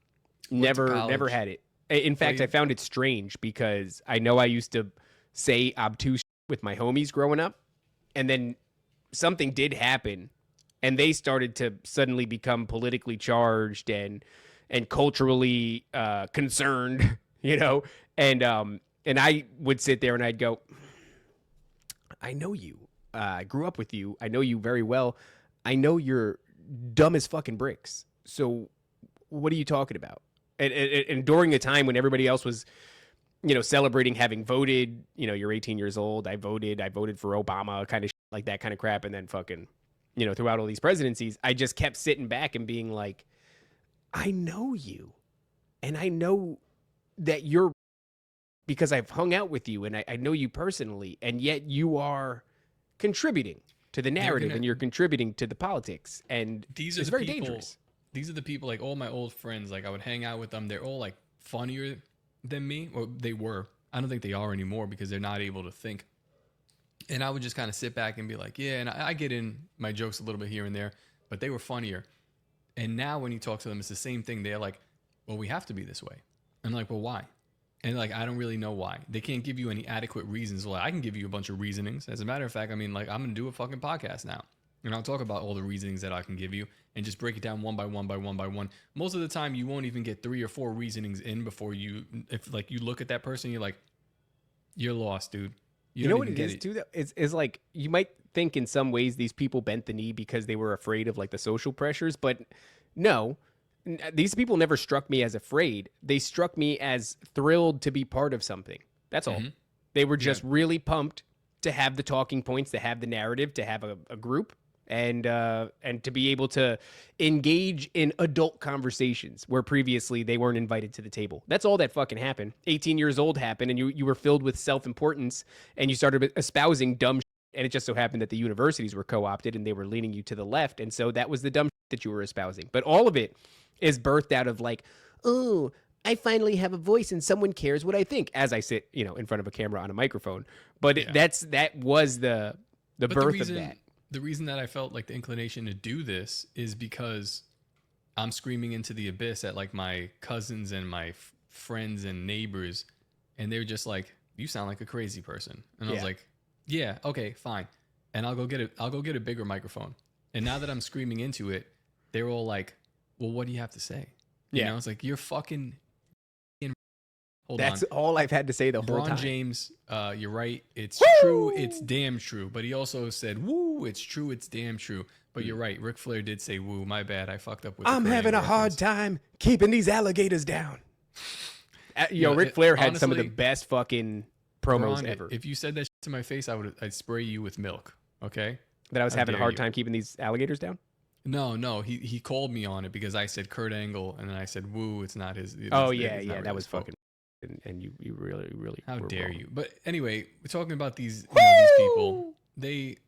Never had it. In fact, I found it strange because I know I used to say obtuse with my homies growing up, and then something did happen, and they started to suddenly become politically charged and culturally concerned, and I would sit there and I'd go, I know you. I grew up with you. I know you very well. I know you're dumb as fucking bricks. So what are you talking about? And during a time when everybody else was, celebrating having voted, you're 18 years old. I voted for Obama, kind of like that kind of crap. And then fucking, throughout all these presidencies, I just kept sitting back and being like, I know you. And I know that you're because I've hung out with you and I know you personally, and yet you are contributing to the narrative and you're contributing to the politics, and it's very dangerous. These are the people, like all my old friends, like I would hang out with them. They're all like funnier than me, or they were. I don't think they are anymore because they're not able to think. And I would just kind of sit back and be like, yeah, and I get in my jokes a little bit here and there, but they were funnier. And now when you talk to them, it's the same thing. They're like, well, we have to be this way. I'm like, well, why? And like, I don't really know why. They can't give you any adequate reasons. Well, I can give you a bunch of reasonings. As a matter of fact, I mean, like, I'm going to do a fucking podcast now. And I'll talk about all the reasonings that I can give you and just break it down one by one by one by one. Most of the time, you won't even get 3 or 4 reasonings in before if like you look at that person, you're like, you're lost, dude. You know what it is too, though? It's like, you might think in some ways these people bent the knee because they were afraid of like the social pressures, but no, these people never struck me as afraid. They struck me as thrilled to be part of something. That's all. They were just really pumped to have the talking points, to have the narrative, to have a group, and to be able to engage in adult conversations where previously they weren't invited to the table. That's all that fucking happened. 18 years old happened, and you were filled with self-importance, and you started espousing dumb shit, and it just so happened that the universities were co-opted, and they were leaning you to the left, and so that was the dumb shit that you were espousing. But all of it is birthed out of like, oh, I finally have a voice and someone cares what I think, as I sit, in front of a camera on a microphone. But that was the birth of that. The reason that I felt like the inclination to do this is because I'm screaming into the abyss at like my cousins and my friends and neighbors, and they're just like, "You sound like a crazy person." And I was like, "Yeah, okay, fine." And I'll go get a bigger microphone. And now that I'm screaming into it, they're all like, "Well, what do you have to say?" You know, it's like, "You're fucking." That's all I've had to say the whole time. LeBron James, you're right. It's true. It's damn true. But he also said, "Woo, it's true. It's damn true." But you're right. Ric Flair did say, "Woo." My bad. I fucked up with. I'm having a hard time keeping these alligators down. Ric Flair had some of the best fucking promos ever. If you said that shit to my face, I'd spray you with milk. Okay. That I was having a hard time keeping these alligators down. No. He called me on it because I said Kurt Angle, and then I said, "Woo, it's not his." That was fucking. And you really how were dare wrong. you? But anyway, we're talking about these these people. They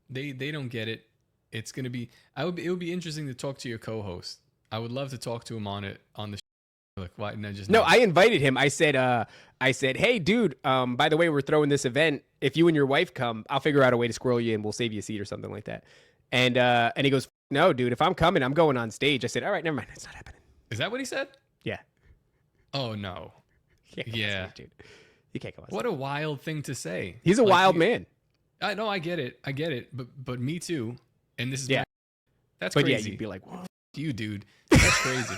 don't get it. It's gonna be. It would be interesting to talk to your co-host. I would love to talk to him on the like, why didn't I just I invited him. I said, hey dude, by the way, we're throwing this event. If you and your wife come, I'll figure out a way to squirrel you in. We'll save you a seat or something like that. And he goes, no, dude, if I'm coming, I'm going on stage. I said, all right, never mind. It's not happening. Is that what he said? Yeah. Oh no. Yeah, dude. You can't go on stage. What a wild thing to say. He's a wild man. I know, I get it. But me too. And this is that's but crazy. Yeah, you'd be like, "Whoa, you dude, that's crazy."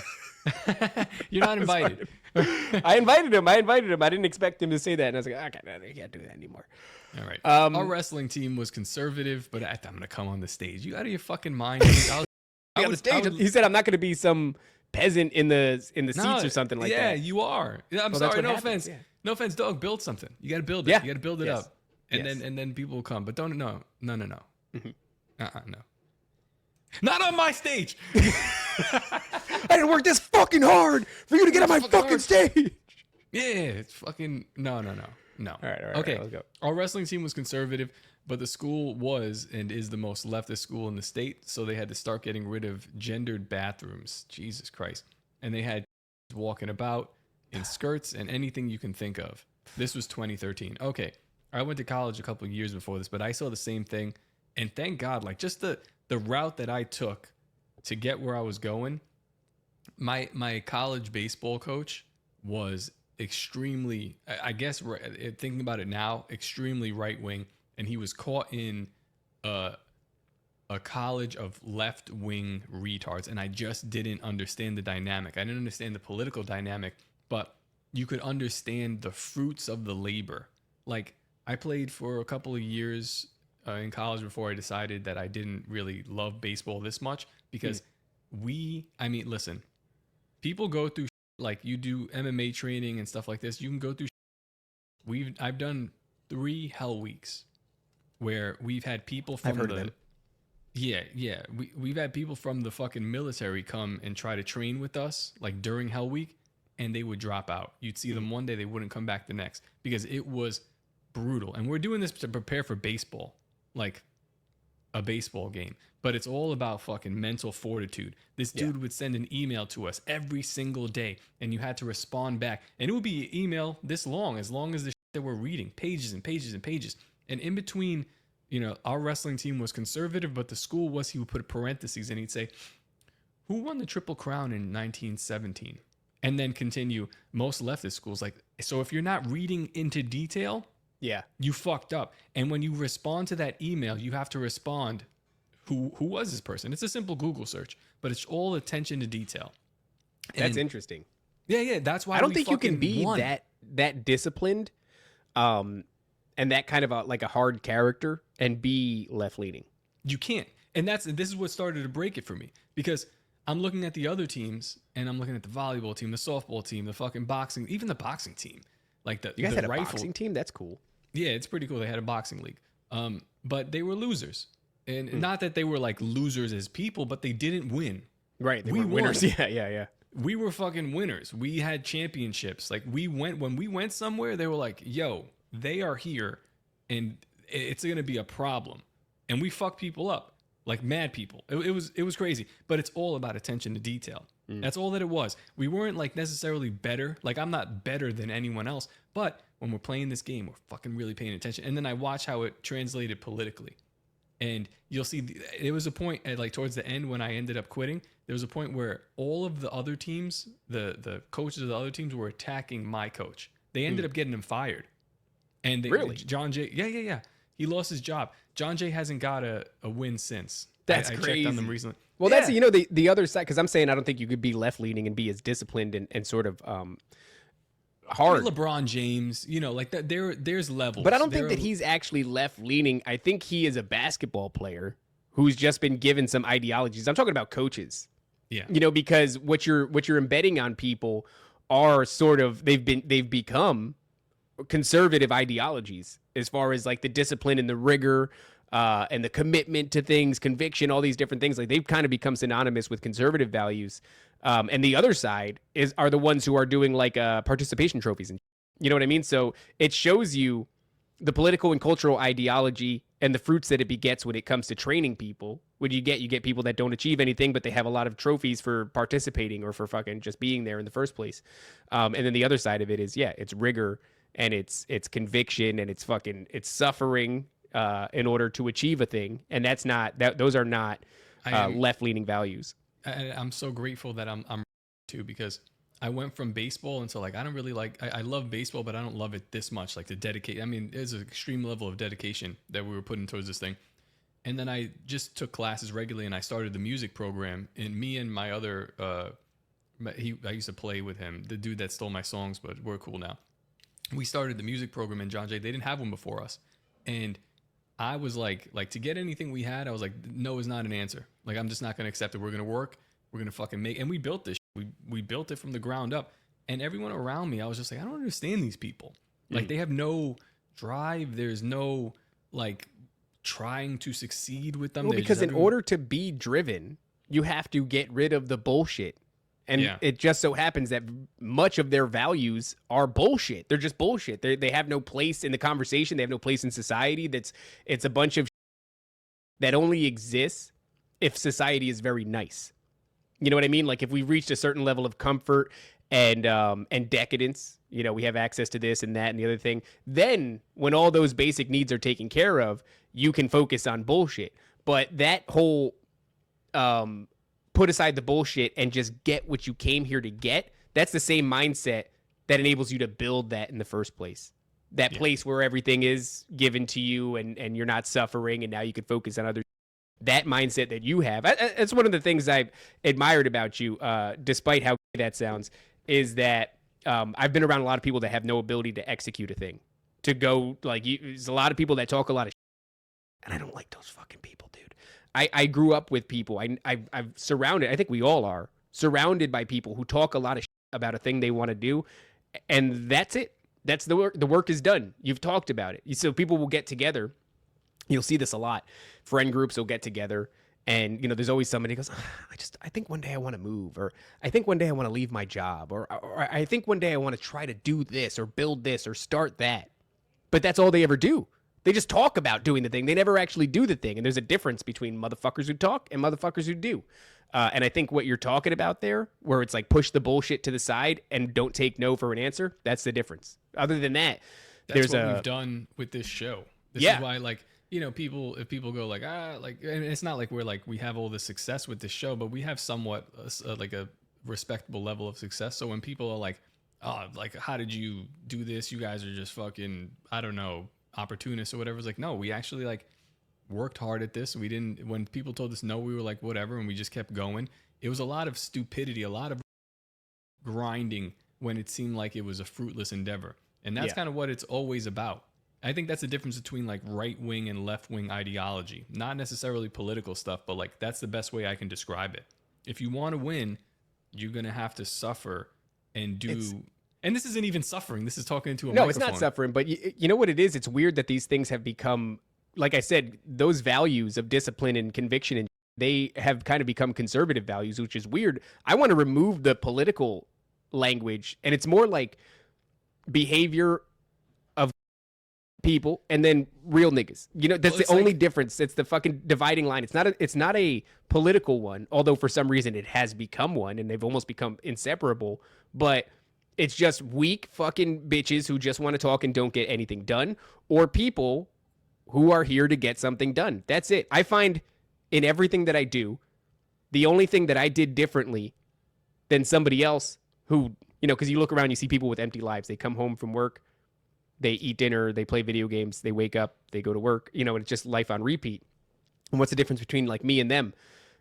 You're not invited. I invited him. I didn't expect him to say that, and I was like, "Okay, I can't do that anymore." All right. Our wrestling team was conservative, but I'm gonna come on the stage. You out of your fucking mind? Dude. On the stage. He said, "I'm not gonna be some peasant in the seats or something like that." Yeah, you are. I'm sorry. No offense. Yeah. No offense, dog. Build something. You got to build it. Yeah. You got to build it up, and then people will come. But don't no. Mm-hmm. No. Not on my stage. I didn't work this fucking hard for you to get on my fucking stage. Yeah, it's fucking no. All right. Okay, let's go. Our wrestling team was conservative, but the school was and is the most leftist school in the state, so they had to start getting rid of gendered bathrooms. Jesus Christ. And they had walking about in skirts and anything you can think of. This was 2013. Okay. I went to college a couple of years before this, but I saw the same thing. And thank God, like just the route that I took to get where I was going, my college baseball coach was extremely, I guess, thinking about it now, extremely right wing, and he was caught in a college of left wing retards, and I just didn't understand the dynamic. I didn't understand the political dynamic, but you could understand the fruits of the labor. Like I played for a couple of years in college before I decided that I didn't really love baseball this much because listen, people go through like you do MMA training and stuff like this. You can go through. I've done 3 hell weeks where we've had people from we've had people from the fucking military come and try to train with us like during hell week, and they would drop out. You'd see them one day, they wouldn't come back the next, because it was brutal. And we're doing this to prepare for baseball, like a baseball game, but it's all about fucking mental fortitude. This dude would send an email to us every single day, and you had to respond back, and it would be an email this long as the shit that we're reading, pages and pages and pages. And in between, you know, our wrestling team was conservative, but the school was, he would put parentheses and he'd say, who won the Triple Crown in 1917? And then continue, most leftist schools. Like, so if you're not reading into detail, you fucked up. And when you respond to that email, you have to respond, who was this person? It's a simple Google search, but it's all attention to detail. That's interesting. Yeah, that's why I don't think you can be that disciplined, and that kind of like a hard character and be left leaning. You can't. And this is what started to break it for me, because I'm looking at the other teams, and I'm looking at the volleyball team, the softball team, the fucking boxing, even the boxing team. Like you guys had a boxing team? That's cool. Yeah, it's pretty cool. They had a boxing league. But they were losers. And not that they were like losers as people, but they didn't win. Right. They were winners. Yeah. We were fucking winners. We had championships. Like when we went somewhere, they were like, yo, they are here and it's going to be a problem. And we fucked people up. Like mad people. It was crazy, but it's all about attention to detail. That's all that it was. We weren't like necessarily better. Like I'm not better than anyone else, but when we're playing this game, we're fucking really paying attention. And then I watch how it translated politically, and you'll see it was a point at like towards the end when I ended up quitting. There was a point where all of the other teams, the coaches of the other teams, were attacking my coach. They ended up getting him fired. And really, John Jay, yeah. He lost his job. John Jay hasn't got a win since. That's I crazy. checked on them recently. Well, that's, you know, the other side, because I'm saying I don't think you could be left leaning and be as disciplined and sort of hard. LeBron James, you know, like that. There's levels. But I don't think that he's actually left leaning. I think he is a basketball player who's just been given some ideologies. I'm talking about coaches. Yeah. You know, because what you're embedding on people are sort of they've become conservative ideologies as far as like the discipline and the rigor and the commitment to things, conviction, all these different things. Like they've kind of become synonymous with conservative values. And the other side are the ones who are doing like participation trophies. And you know what I mean? So it shows you the political and cultural ideology and the fruits that it begets when it comes to training people. What you get people that don't achieve anything, but they have a lot of trophies for participating or for fucking just being there in the first place. And then the other side of it is, it's rigor and it's conviction and it's suffering in order to achieve a thing. And those are not left-leaning values. I'm so grateful that I'm too, because I went from baseball until like I don't really like I love baseball, but I don't love it this much. Like the dedication. I mean, there's an extreme level of dedication that we were putting towards this thing. And then I just took classes regularly, and I started the music program. And me and my other I used to play with him, the dude that stole my songs, but we're cool now. We started the music program in John Jay. They didn't have one before us, and I was like to get anything we had, I was like, no is not an answer. Like I'm just not gonna accept it. We're gonna work. We're gonna fucking make. And we built this. We built it from the ground up. And everyone around me, I was just like, I don't understand these people. Like they have no drive. There's no like trying to succeed with them. Well, because in order to be driven, you have to get rid of the bullshit. And it just so happens that much of their values are bullshit. They're just bullshit. They have no place in the conversation. They have no place in society. It's a bunch of that only exists if society is very nice. You know what I mean? Like if we reached a certain level of comfort and decadence, you know, we have access to this and that and the other thing. Then when all those basic needs are taken care of, you can focus on bullshit. But that whole put aside the bullshit and just get what you came here to get, that's the same mindset that enables you to build that in the first place. That place where everything is given to you and you're not suffering and now you can focus on other. That mindset that you have, that's one of the things I've admired about you, despite how that sounds, is that I've been around a lot of people that have no ability to execute a thing. To go, like, there's a lot of people that talk a lot of shit, and I don't like those fucking people, dude. I grew up with people. I've surrounded, I think we all are, surrounded by people who talk a lot of shit about a thing they want to do, and that's it. That's the work. The work is done. You've talked about it. So people will get together. You'll see this a lot. Friend groups will get together And, you know, there's always somebody who goes, I think one day I want to move, or I think one day I want to leave my job, or I think one day I want to try to do this or build this or start that. But that's all they ever do. They just talk about doing the thing. They never actually do the thing. And there's a difference between motherfuckers who talk and motherfuckers who do. And I think what you're talking about there, where it's like push the bullshit to the side and don't take no for an answer, that's the difference. Other than that, that's what we've done with this show. This is why, like, you know, if people go like, and it's not like we have all the success with this show, but we have somewhat like a respectable level of success. So when people are like, oh, like, how did you do this? You guys are just fucking, I don't know, opportunists or whatever. It's like, no, we actually like worked hard at this. We didn't, when people told us no, we were like, whatever. And we just kept going. It was a lot of stupidity, a lot of grinding when it seemed like it was a fruitless endeavor. And that's kind of what it's always about. I think that's the difference between like right wing and left wing ideology, not necessarily political stuff, but like that's the best way I can describe it. If you want to win, you're going to have to suffer and do. And this isn't even suffering. This is talking into a microphone. No, it's not suffering. But you know what it is? It's weird that these things have become, like I said, those values of discipline and conviction, and they have kind of become conservative values, which is weird. I want to remove the political language, and it's more like behavior of people and then real niggas. You know, that's the only difference. It's the fucking dividing line. It's not a political one, although for some reason it has become one, and they've almost become inseparable. But it's just weak fucking bitches who just want to talk and don't get anything done, or people who are here to get something done. That's it. I find in everything that I do, the only thing that I did differently than somebody else who, you know, because you look around, you see people with empty lives. They come home from work, they eat dinner, they play video games, they wake up, they go to work, you know, and it's just life on repeat. And what's the difference between like me and them?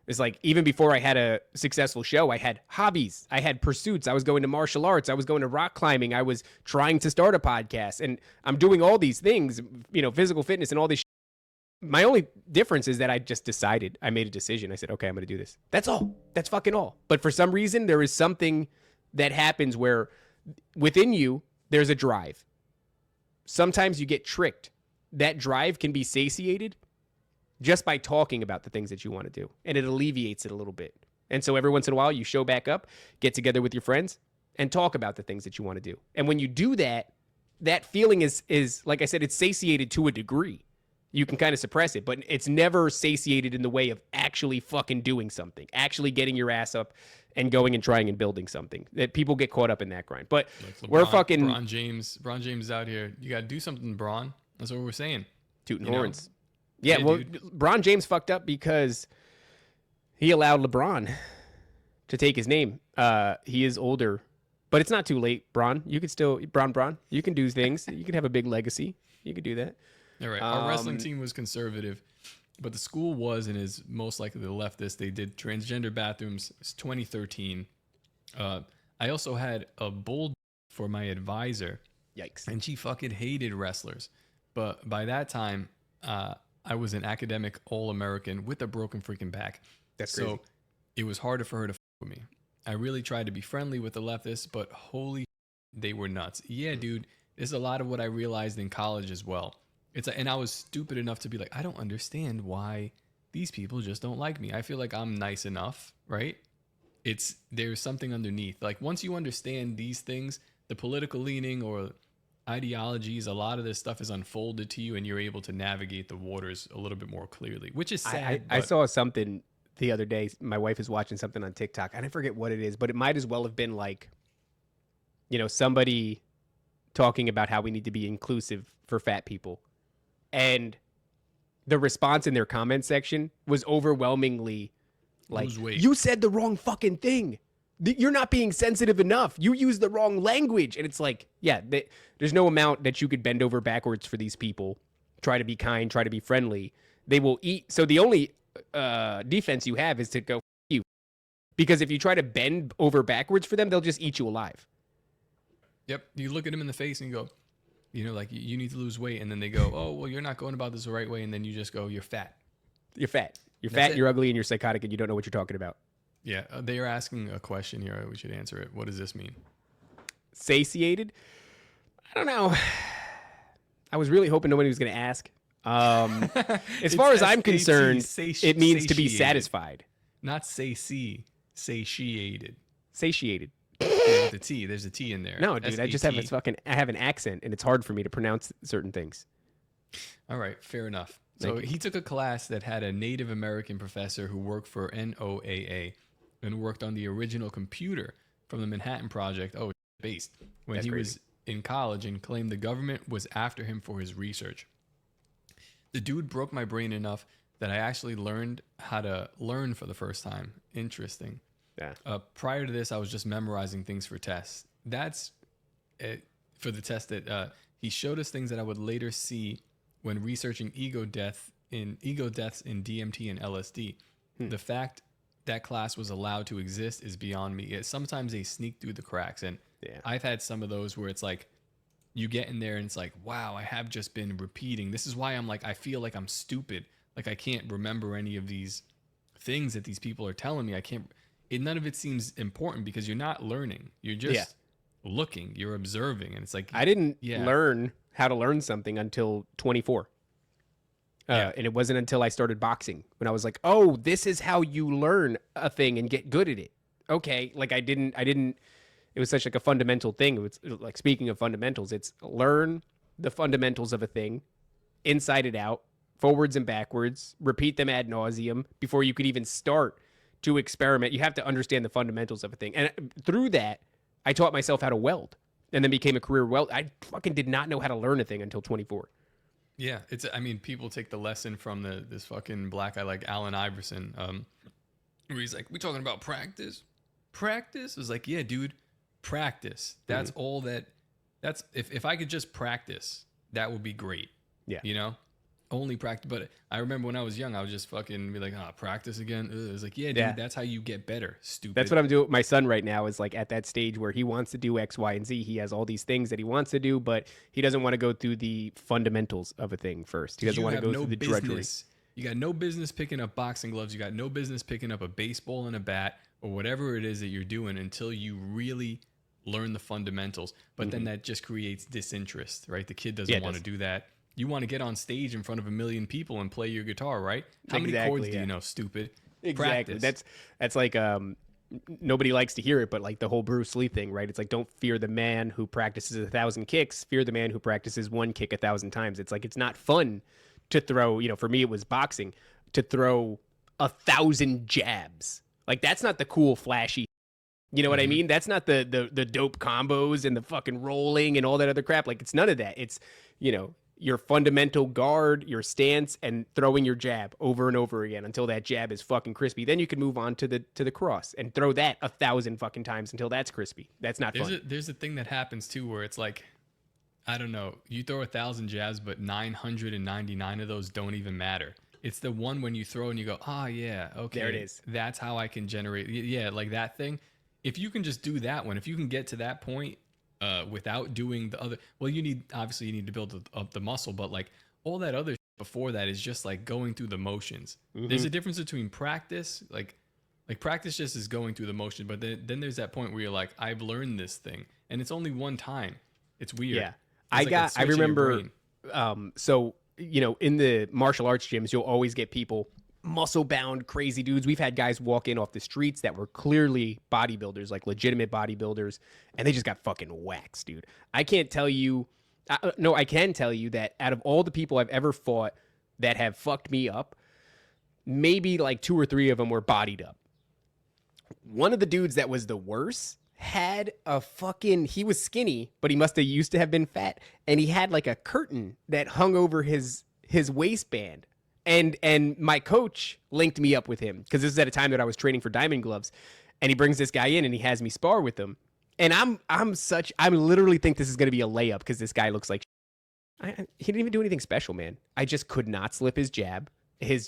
It's like, even before I had a successful show, I had hobbies, I had pursuits. I was going to martial arts, I was going to rock climbing, I was trying to start a podcast, and I'm doing all these things, you know, physical fitness and all this shit. My only difference is that I just decided, I made a decision. I said, okay, I'm going to do this. That's all. That's fucking all. But for some reason, there is something that happens where within you, there's a drive. Sometimes you get tricked. That drive can be satiated just by talking about the things that you want to do. And it alleviates it a little bit. And so every once in a while, you show back up, get together with your friends, and talk about the things that you want to do. And when you do that, that feeling is like I said, it's satiated to a degree. You can kind of suppress it, but it's never satiated in the way of actually fucking doing something, actually getting your ass up and going and trying and building something. That people get caught up in that grind. But like we're fucking LeBron James is out here. You got to do something, Bron. That's what we're saying. Tooting horns. Yeah, well, dude. LeBron James fucked up because he allowed LeBron to take his name. He is older, but it's not too late, Bron. You can still, Bron, you can do things. You can have a big legacy. You can do that. All right. Our wrestling team was conservative, but the school was and is most likely the leftist. They did transgender bathrooms. It's 2013. I also had a bull for my advisor. Yikes. And she fucking hated wrestlers. But by that time, I was an academic All-American with a broken freaking back. That's crazy. So it was harder for her to with me. I really tried to be friendly with the leftists, but holy, they were nuts. Yeah, dude. There's a lot of what I realized in college as well. And I was stupid enough to be like, I don't understand why these people just don't like me. I feel like I'm nice enough, right? There's something underneath. Like once you understand these things, the political leaning or ideologies, a lot of this stuff is unfolded to you and you're able to navigate the waters a little bit more clearly, which is sad. I saw something the other day. My wife is watching something on TikTok, and I forget what it is, but it might as well have been like, you know, somebody talking about how we need to be inclusive for fat people. And the response in their comment section was overwhelmingly like, you said the wrong fucking thing. You're not being sensitive enough. You use the wrong language. And it's like, yeah, there's no amount that you could bend over backwards for these people. Try to be kind, try to be friendly. They will eat. So the only defense you have is to go, you. Because if you try to bend over backwards for them, they'll just eat you alive. Yep. You look at them in the face and you go, you know, like you need to lose weight. And then they go, oh, well, you're not going about this the right way. And then you just go, you're fat. You're fat. You're fat, you're ugly, and you're psychotic, and you don't know what you're talking about. Yeah. They are asking a question here. We should answer it. What does this mean? Satiated? I don't know. I was really hoping nobody was going to ask. As far as I'm concerned, it means to be satisfied. Not satiated. Satiated. Yeah, the T. There's a T in there. No, dude, I just have I have an accent, and it's hard for me to pronounce certain things. All right, fair enough. So he took a class that had a Native American professor who worked for NOAA and worked on the original computer from the Manhattan Project. Oh, based when he was in college, and claimed the government was after him for his research. The dude broke my brain enough that I actually learned how to learn for the first time. Interesting. Yeah. Prior to this, I was just memorizing things for tests. That's it for the test that he showed us things that I would later see when researching ego deaths in DMT and LSD. The fact that class was allowed to exist is beyond me. Sometimes they sneak through the cracks, and I've had some of those where it's like you get in there and it's like, wow, I have just been repeating. This is why I'm like, I feel like I'm stupid. Like I can't remember any of these things that these people are telling me. I can't. None of it seems important because you're not learning. You're just looking. You're observing, and it's like I didn't learn how to learn something until 24. And it wasn't until I started boxing when I was like, oh, this is how you learn a thing and get good at it. Okay. Like I didn't, it was such like a fundamental thing. It was like, speaking of fundamentals, it's learn the fundamentals of a thing, inside it out, forwards and backwards, repeat them ad nauseum before you could even start to experiment. You have to understand the fundamentals of a thing. And through that, I taught myself how to weld and then became a career weld. I fucking did not know how to learn a thing until 24. Yeah, I mean, people take the lesson from this fucking black guy like Allen Iverson, where he's like, we talking about practice? Practice? It's like, yeah, dude, practice. That's all that's, if I could just practice, that would be great. Yeah. You know? Only practice. But I remember when I was young, I was just fucking be like, practice again. It was like, yeah, dude, that's how you get better. Stupid. That's what I'm doing. My son right now is like at that stage where he wants to do X, Y, and Z. He has all these things that he wants to do, but he doesn't want to go through the fundamentals of a thing first. He doesn't want to go through the drudgery. You got no business picking up boxing gloves. You got no business picking up a baseball and a bat or whatever it is that you're doing until you really learn the fundamentals. But then that just creates disinterest, right? The kid doesn't want to do that. You want to get on stage in front of 1 million people and play your guitar, right? How many chords do you know, stupid? Exactly. Practice. That's like nobody likes to hear it, but like the whole Bruce Lee thing, right? It's like, don't fear the man who practices 1,000 kicks, fear the man who practices one kick 1,000 times. It's like, it's not fun to throw, for me it was boxing, to throw 1,000 jabs. Like that's not the cool flashy, you know what I mean? That's not the dope combos and the fucking rolling and all that other crap. Like it's none of that. It's, your fundamental guard, your stance, and throwing your jab over and over again until that jab is fucking crispy. Then you can move on to the cross and throw that 1,000 fucking times until that's crispy. That's not fun. There's a thing that happens too where it's like, I don't know, you throw 1,000 jabs, but 999 of those don't even matter. It's the one when you throw and you go, yeah, okay. There it is. That's how I can generate. Yeah, like that thing. If you can just do that one, if you can get to that point, without doing the other, well, you need to build up the muscle, but like all that other before that is just like going through the motions. There's a difference between practice, like practice just is going through the motion, but then there's that point where you're like, I've learned this thing, and it's only one time. It's weird. Yeah, I remember. So in the martial arts gyms, you'll always get people, muscle-bound, crazy dudes. We've had guys walk in off the streets that were clearly bodybuilders, like legitimate bodybuilders, and they just got fucking waxed, dude. I can't tell you... I can tell you that out of all the people I've ever fought that have fucked me up, maybe like 2 or 3 of them were bodied up. One of the dudes that was the worst had a fucking... He was skinny, but he must have used to have been fat, and he had like a curtain that hung over his waistband. And my coach linked me up with him because this is at a time that I was training for Diamond Gloves, and he brings this guy in and he has me spar with him. And I literally think this is going to be a layup because this guy looks like he didn't even do anything special, man. I just could not slip his jab, his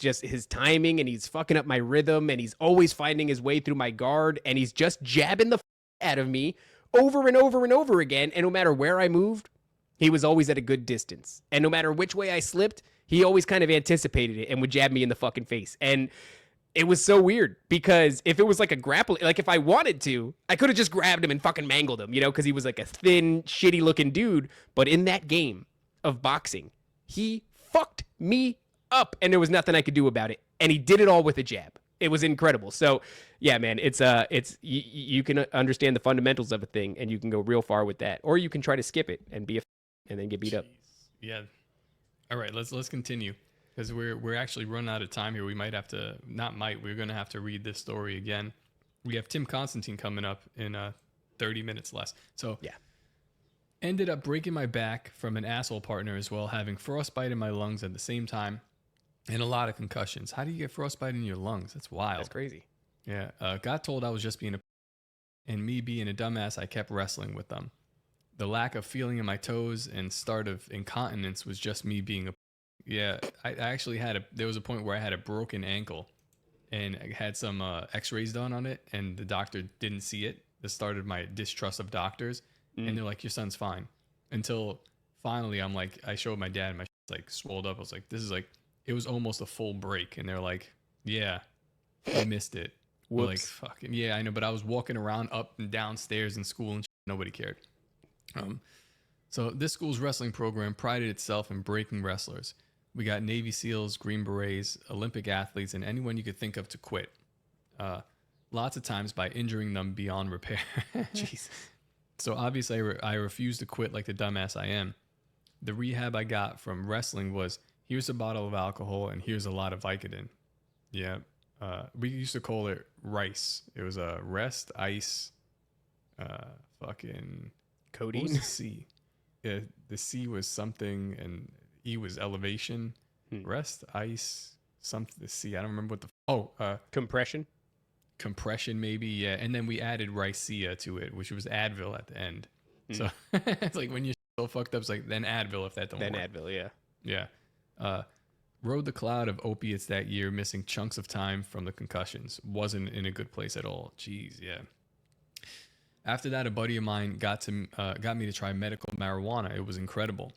timing, and he's fucking up my rhythm, and he's always finding his way through my guard, and he's just jabbing the out of me over and over and over again. And no matter where I moved, he was always at a good distance. And no matter which way I slipped, he always kind of anticipated it and would jab me in the fucking face. And it was so weird because if it was like a grappling, like if I wanted to, I could have just grabbed him and fucking mangled him, because he was like a thin, shitty looking dude. But in that game of boxing, he fucked me up, and there was nothing I could do about it. And he did it all with a jab. It was incredible. So, yeah, man, it's you can understand the fundamentals of a thing, and you can go real far with that, or you can try to skip it and be and then get beat up. Yeah. All right, let's continue because we're actually running out of time here. We might have to we're gonna have to read this story again. We have Tim Constantine coming up in 30 minutes less. So yeah. Ended up breaking my back from an asshole partner as well, having frostbite in my lungs at the same time. And a lot of concussions. How do you get frostbite in your lungs? That's wild. That's crazy. Yeah. Got told I was just being and me being a dumbass, I kept wrestling with them. The lack of feeling in my toes and start of incontinence was just me being yeah. I actually there was a point where I had a broken ankle and I had some x-rays done on it and the doctor didn't see it. This started my distrust of doctors and they're like, your son's fine. Until finally I showed my dad and my like swelled up. I was like, this is like, it was almost a full break, and they're like, "Yeah, I missed it." We're like, "Fucking yeah, I know." But I was walking around up and down stairs in school, and nobody cared. So this school's wrestling program prided itself in breaking wrestlers. We got Navy SEALs, Green Berets, Olympic athletes, and anyone you could think of to quit. Lots of times by injuring them beyond repair. Jesus. So obviously, I refused to quit like the dumbass I am. The rehab I got from wrestling was, here's a bottle of alcohol and here's a lot of Vicodin. Yeah. We used to call it rice. It was a rest, ice, fucking codeine. What was the C? Yeah, the C was something and E was elevation. Rest, ice, something. The C, I don't remember what compression. Compression maybe, yeah. And then we added Ricea to it, which was Advil at the end. So it's like when you're so fucked up, it's like then Advil if that don't work. Then Advil, yeah. Yeah. Rode the cloud of opiates that year, missing chunks of time from the concussions. Wasn't in a good place at all. Jeez, yeah. After that, a buddy of mine got me to try medical marijuana. It was incredible.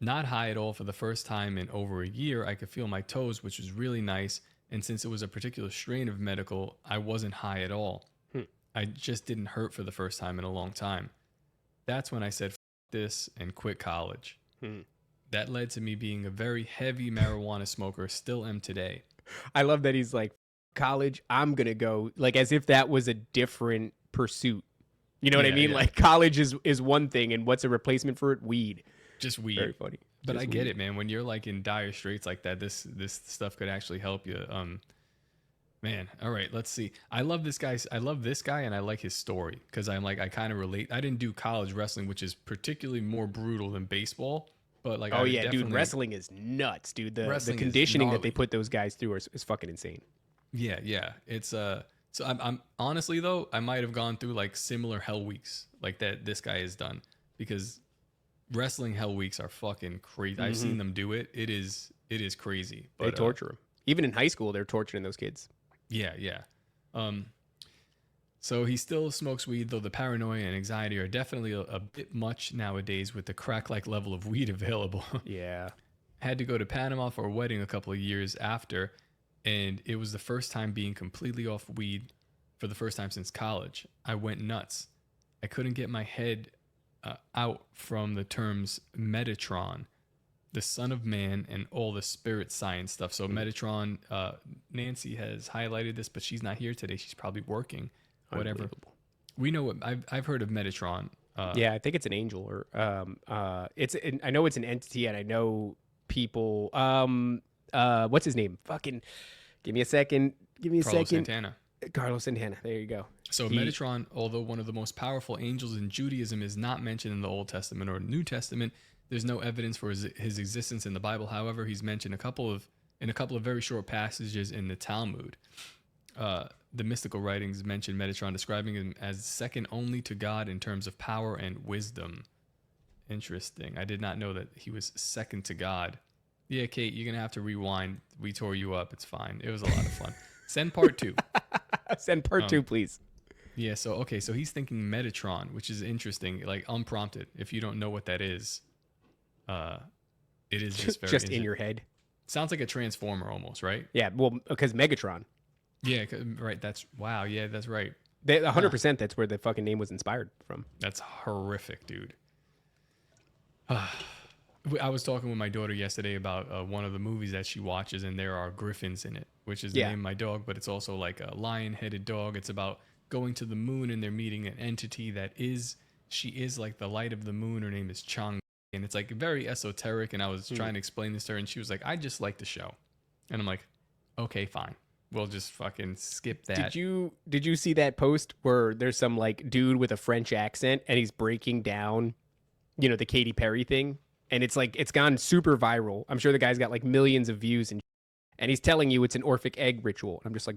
Not high at all for the first time in over a year. I could feel my toes, which was really nice. And since it was a particular strain of medical, I wasn't high at all. I just didn't hurt for the first time in a long time. That's when I said, F this, and quit college. That led to me being a very heavy marijuana smoker, still am today. I love that he's like, college, I'm going to go, like as if that was a different pursuit. You know what I mean? Yeah. Like college is one thing, and what's a replacement for it? Weed. Just weed. Very funny. But Just I get weed. it, man. When you're like in dire straits like that, this stuff could actually help you. Man, all right, let's see. I love this guy, and I like his story because I'm like, I kind of relate. I didn't do college wrestling, which is particularly more brutal than baseball. But like, dude, wrestling is nuts, dude. The conditioning that they put those guys through is fucking insane. Yeah. It's So I'm honestly though, I might have gone through like similar hell weeks like that this guy has done, because wrestling hell weeks are fucking crazy. I've seen them do it. It is crazy. But, they torture them. Even in high school, they're torturing those kids. Yeah. So he still smokes weed, though the paranoia and anxiety are definitely a bit much nowadays with the crack-like level of weed available. Yeah. Had to go to Panama for a wedding a couple of years after, and it was the first time being completely off weed for the first time since college. I went nuts. I couldn't get my head out from the terms Metatron, the Son of Man, and all the spirit science stuff. So Metatron, Nancy has highlighted this, but she's not here today. She's probably working. Whatever. We know what I've heard of Metatron. Yeah, I think it's an angel, or I know it's an entity, and I know people. What's his name? Fucking, give me a second. Santana. Carlos Santana. There you go. So Metatron, although one of the most powerful angels in Judaism, is not mentioned in the Old Testament or New Testament. There's no evidence for his existence in the Bible. However, he's mentioned in a couple of very short passages in the Talmud. The mystical writings mention Metatron, describing him as second only to God in terms of power and wisdom. Interesting. I did not know that he was second to God. Yeah, Kate, you're going to have to rewind. We tore you up. It's fine. It was a lot of fun. Send part 2. Send part 2, please. Yeah, so he's thinking Metatron, which is interesting, like unprompted. If you don't know what that is, it is just very just in your head. Sounds like a transformer almost, right? Yeah, well, because Megatron. Yeah, right. Wow. Yeah, that's right. 100%. That's where the fucking name was inspired from. That's horrific, dude. I was talking with my daughter yesterday about one of the movies that she watches, and there are griffins in it, which is the name of my dog, but it's also like a lion-headed dog. It's about going to the moon, and they're meeting an entity she is like the light of the moon. Her name is Chang, and it's like very esoteric. And I was trying to explain this to her, and she was like, I just like the show. And I'm like, okay, fine. We'll just fucking skip that. Did you see that post where there's some like dude with a French accent and he's breaking down, the Katy Perry thing? And it's like, it's gone super viral. I'm sure the guy's got like millions of views and he's telling you it's an Orphic egg ritual. I'm just like,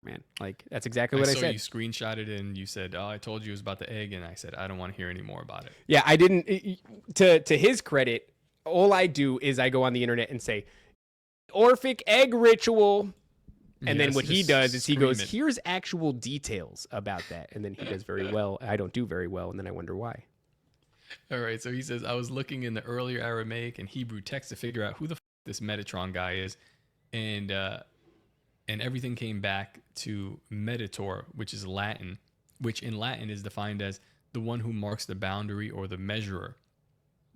man, like that's exactly what I said. You screenshotted it and you said, oh, I told you it was about the egg. And I said, I don't want to hear any more about it. Yeah, I didn't. To his credit, all I do is I go on the internet and say, Orphic egg ritual. And then what he does is he goes, here's actual details about that. And then he does very well. I don't do very well. And then I wonder why. All right, so he says, I was looking in the earlier Aramaic and Hebrew text to figure out who the this Metatron guy is, and everything came back to Meditor, which is Latin, which in Latin is defined as the one who marks the boundary or the measurer.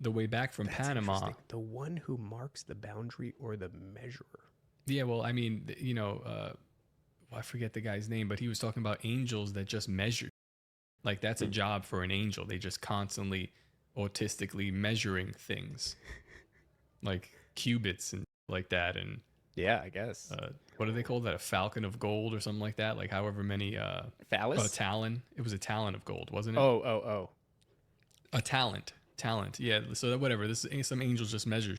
The way back from Panama. The one who marks the boundary or the measurer. Yeah, well, I mean, I forget the guy's name, but he was talking about angels that just measure. Like that's a job for an angel. They just constantly autistically measuring things like cubits and like that. And yeah, I guess. What do they call that? A falcon of gold or something like that? Like however many phallus? A talon. It was a talon of gold, wasn't it? Oh. A talent. Yeah, so whatever. Some angels just measure.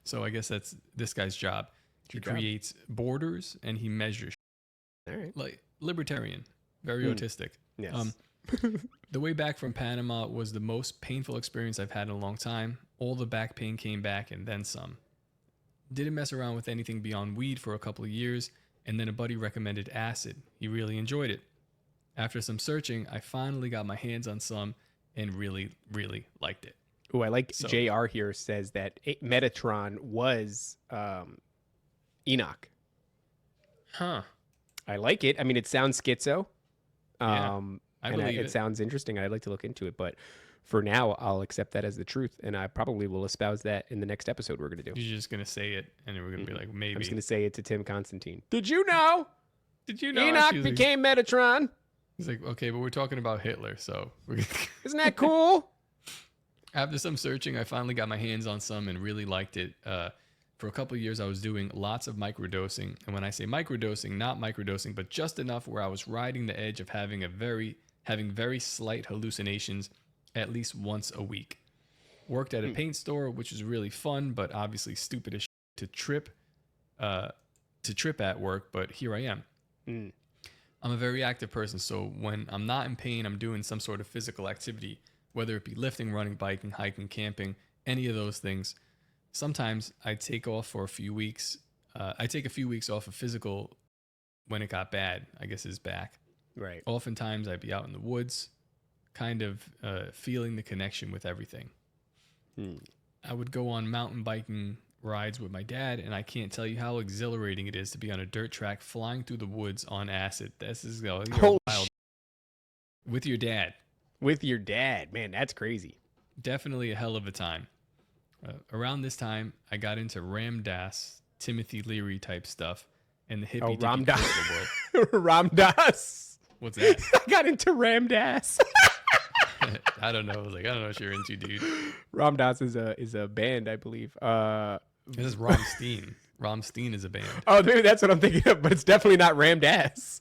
So I guess that's this guy's job. He creates borders and he measures. All right. Like libertarian, very autistic. Yes. The way back from Panama was the most painful experience I've had in a long time. All the back pain came back and then some. Didn't mess around with anything beyond weed for a couple of years, and then a buddy recommended acid. He really enjoyed it. After some searching, I finally got my hands on some and really, really liked it. Oh, I like JR here says that Metatron was Enoch. Huh. I like it. I mean, it sounds schizo. I believe it sounds interesting. I'd like to look into it, but for now, I'll accept that as the truth, and I probably will espouse that in the next episode we're going to do. You're just going to say it, and then we're going to be like, maybe. I'm just going to say it to Tim Constantine. Did you know? Enoch Enoch became Metatron? He's like, okay, but we're talking about Hitler, so isn't that cool? After some searching, I finally got my hands on some and really liked it. For a couple of years, I was doing lots of microdosing. And when I say microdosing, not microdosing, but just enough where I was riding the edge of having very slight hallucinations at least once a week. Worked at a paint store, which was really fun, but obviously stupid as to trip at work. But here I am. I'm a very active person, so when I'm not in pain, I'm doing some sort of physical activity, whether it be lifting, running, biking, hiking, camping, any of those things. Sometimes I take off for a few weeks. I take a few weeks off of physical when it got bad, I guess is back. Right. Oftentimes I'd be out in the woods, kind of feeling the connection with everything. I would go on mountain biking rides with my dad, and I can't tell you how exhilarating it is to be on a dirt track flying through the woods on acid. This is wild. With your dad. With your dad. Man, that's crazy. Definitely a hell of a time. Around this time, I got into Ram Dass, Timothy Leary type stuff, and the hippie Ram Dass. of the world. Ram Dass. What's that? I got into Ram Dass. I don't know. I was like, I don't know what you're into, dude. Ram Dass is a band, I believe. This is Rammstein. Rammstein is a band. Oh, maybe that's what I'm thinking of, but it's definitely not Ram Dass.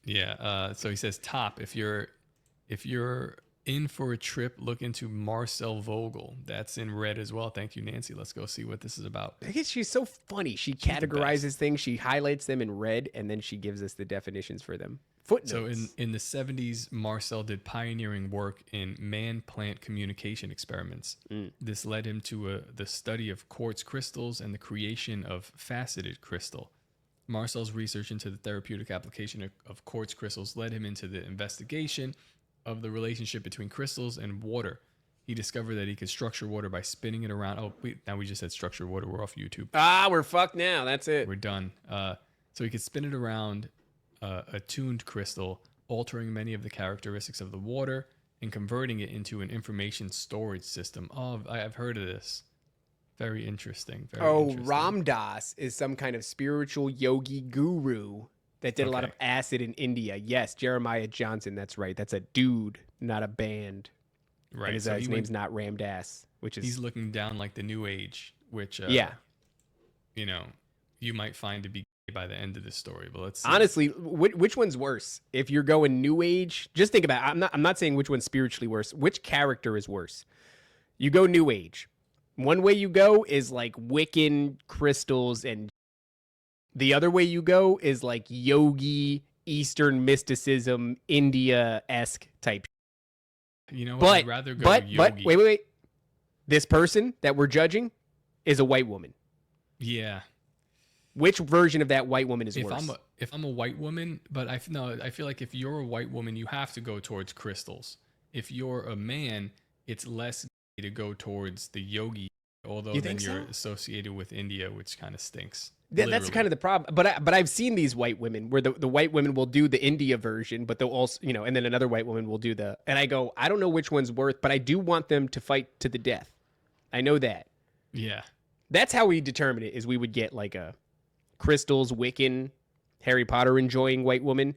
Yeah. So he says, top. If you're in for a trip, look into Marcel Vogel. That's in red as well. Thank you, Nancy. Let's go see what this is about. I guess she's so funny. She categorizes things. She highlights them in red, and then she gives us the definitions for them. Footnotes. So in the 70s, Marcel did pioneering work in man-plant communication experiments. This led him to the study of quartz crystals and the creation of faceted crystal. Marcel's research into the therapeutic application of quartz crystals led him into the investigation of the relationship between crystals and water. He discovered that he could structure water by spinning it around. Oh, wait, now we just said structured water. We're off YouTube. We're fucked now. That's it. We're done. So he could spin it around a tuned crystal, altering many of the characteristics of the water and converting it into an information storage system. Oh, I've heard of this. Very interesting. Ram Dass is some kind of spiritual yogi guru that did a lot of acid in India. Yes, Jeremiah Johnson. That's right. That's a dude, not a band. Right. And his name's not Ram Dass, which is... He's looking down like the New Age, which, you know, you might find to be gay by the end of this story. But let's see. Honestly, which one's worse? If you're going New Age, just think about it. I'm not saying which one's spiritually worse. Which character is worse? You go New Age. One way you go is like Wiccan crystals, and the other way you go is like yogi, Eastern mysticism, India-esque type. You know what? I'd rather go yogi. But wait. This person that we're judging is a white woman. Yeah. Which version of that white woman is worse? If I'm a white woman, but I feel like if you're a white woman, you have to go towards crystals. If you're a man, it's less to go towards the yogi, although then you're associated with India, which kind of stinks. That's kind of the problem. But I've seen these white women where the white women will do the India version, but they'll also, you know, and then another white woman will do and I go, I don't know which one's worth, but I do want them to fight to the death. I know that. Yeah. That's how we determine it, is we would get like a crystals, Wiccan, Harry Potter enjoying white woman,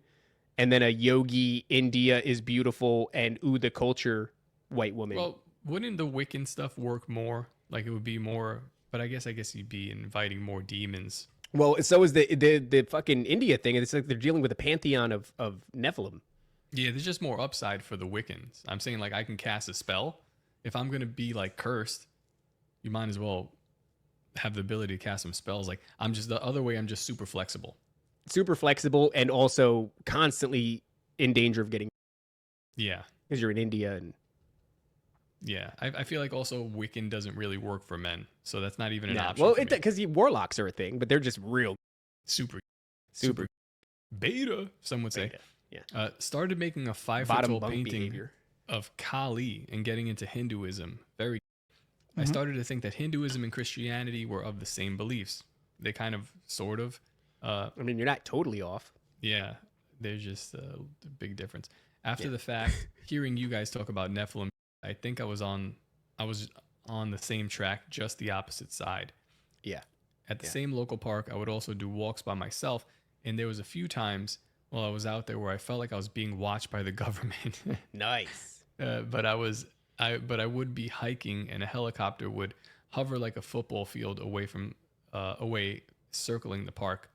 and then a yogi, India is beautiful, and the culture white woman. Well, wouldn't the Wiccan stuff work more? Like it would be more, but I guess you'd be inviting more demons. Well, so is the fucking India thing. It's like they're dealing with a pantheon of Nephilim. Yeah, there's just more upside for the Wiccans. I'm saying like I can cast a spell. If I'm gonna be like cursed, you might as well have the ability to cast some spells. Like I'm just the other way. I'm just super flexible. Super flexible, and also constantly in danger of getting. Yeah, because you're in India and. Yeah, I feel like also Wiccan doesn't really work for men, so that's not even an option. Well, because warlocks are a thing, but they're just real super beta. Some would say. Beta. Yeah. Started making a 5-foot-tall painting of Kali and getting into Hinduism. Very. I started to think that Hinduism and Christianity were of the same beliefs. They kind of, sort of. I mean, you're not totally off. Yeah, there's just a big difference. After the fact, hearing you guys talk about Nephilim, I think I was on the same track, just the opposite side. Yeah. At the same local park, I would also do walks by myself, and there was a few times while I was out there where I felt like I was being watched by the government. Nice. But I would be hiking, and a helicopter would hover like a football field away, circling the park.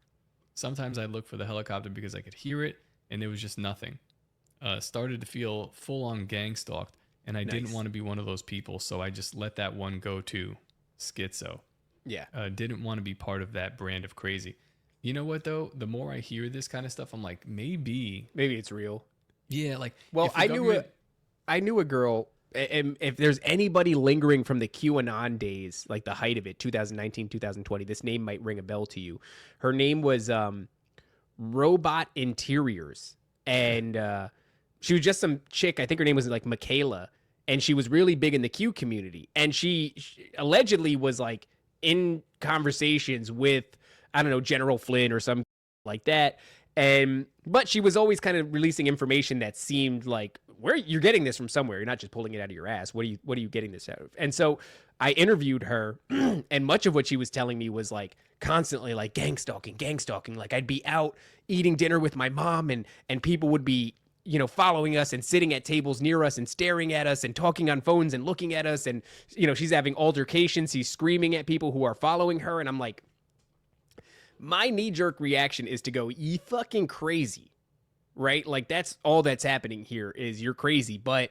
Sometimes I'd look for the helicopter because I could hear it, and there was just nothing. Started to feel full-on gang stalked. And I didn't want to be one of those people, so I just let that one go to schizo. Yeah. Didn't want to be part of that brand of crazy. You know what, though? The more I hear this kind of stuff, I'm like, maybe it's real. Yeah, like... Well, I knew a girl, and if there's anybody lingering from the QAnon days, like the height of it, 2019, 2020, this name might ring a bell to you. Her name was Robot Interiors, and... she was just some chick. I think her name was like Michaela, and she was really big in the Q community. And she allegedly was like in conversations with, I don't know, General Flynn or something like that. But she was always kind of releasing information that seemed like, where you're getting this from somewhere. You're not just pulling it out of your ass. What are you getting this out of? And so I interviewed her, and much of what she was telling me was like constantly like gang stalking. Like I'd be out eating dinner with my mom, and people would be, you know, following us and sitting at tables near us and staring at us and talking on phones and looking at us. And, you know, she's having altercations. She's screaming at people who are following her. And I'm like, my knee-jerk reaction is to go, "Ye fucking crazy," right? Like that's all that's happening here is you're crazy. But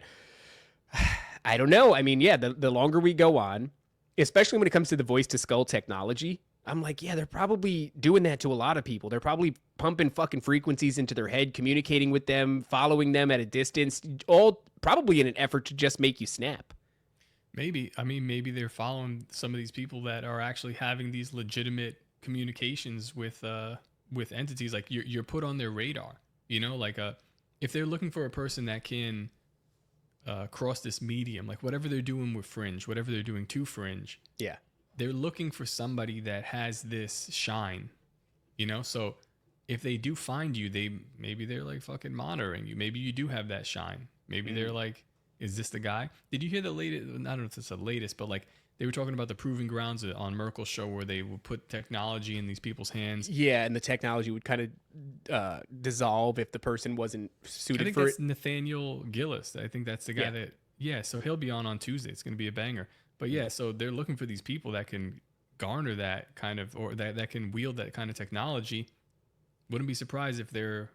I don't know. I mean, yeah, the longer we go on, especially when it comes to the voice-to-skull technology, I'm like, yeah, they're probably doing that to a lot of people. They're probably pumping fucking frequencies into their head, communicating with them, following them at a distance, all probably in an effort to just make you snap. Maybe. I mean, maybe they're following some of these people that are actually having these legitimate communications with entities. Like you're put on their radar, you know, like if they're looking for a person that can cross this medium, like whatever they're doing with Fringe, whatever they're doing to Fringe. Yeah. They're looking for somebody that has this shine, you know? So if they do find you, maybe they're like fucking monitoring you. Maybe you do have that shine. Maybe they're like, is this the guy? Did you hear the latest? I don't know if it's the latest, but like They were talking about the proving grounds on Merkel's show where they would put technology in these people's hands. Yeah, and the technology would kind of dissolve if the person wasn't suited I think for that's it. Nathaniel Gillis. I think that's the guy that. Yeah, so he'll be on Tuesday. It's going to be a banger. But yeah, so they're looking for these people that can garner that kind of, or that can wield that kind of technology. Wouldn't be surprised if they're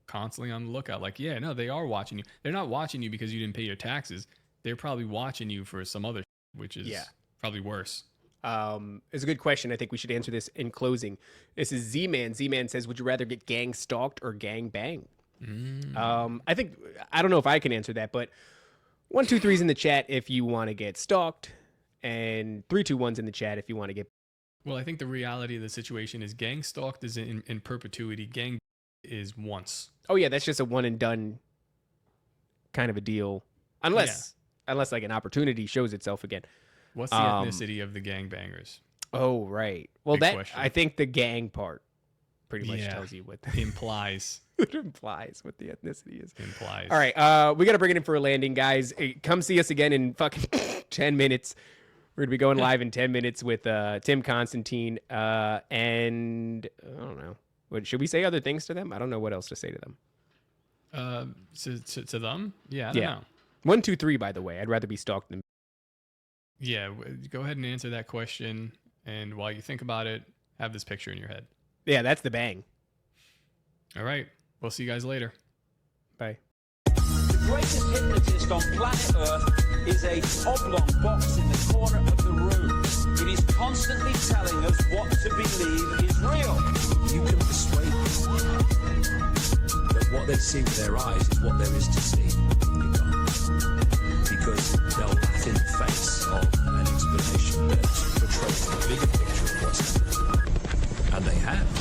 constantly on the lookout. Like, yeah, no, they are watching you. They're not watching you because you didn't pay your taxes. They're probably watching you for some other, which is probably worse. It's a good question. I think we should answer this in closing. This is Z-Man. Z-Man says, would you rather get gang stalked or gang banged? I don't know if I can answer that, but 1, 2, 3's in the chat if you want to get stalked, and 3, 2, 1's in the chat if you want to get. Well, I think the reality of the situation is gang stalked is in perpetuity. Gang is once. Oh yeah, that's just a one and done kind of a deal, unless like an opportunity shows itself again. What's the ethnicity of the gangbangers? Oh right. Well, I think the gang part pretty much tells you what implies. It implies what the ethnicity is. Implies. All right, we got to bring it in for a landing, guys. Come see us again in fucking 10 minutes. We're going to be going live in 10 minutes with Tim Constantine. And I don't know. Should we say other things to them? I don't know what else to say to them. To them? Yeah, I don't know. 1, 2, 3, by the way. I'd rather be stalked than. Yeah, go ahead and answer that question. And while you think about it, have this picture in your head. Yeah, that's the bang. All right. We'll see you guys later. Bye. The greatest hypnotist on planet Earth is a oblong box in the corner of the room. It is constantly telling us what to believe is real. You can persuade them that what they see with their eyes is what there is to see. You can't. Because they'll laugh in the face of an explanation that portrays the bigger picture of what's happening. And they have.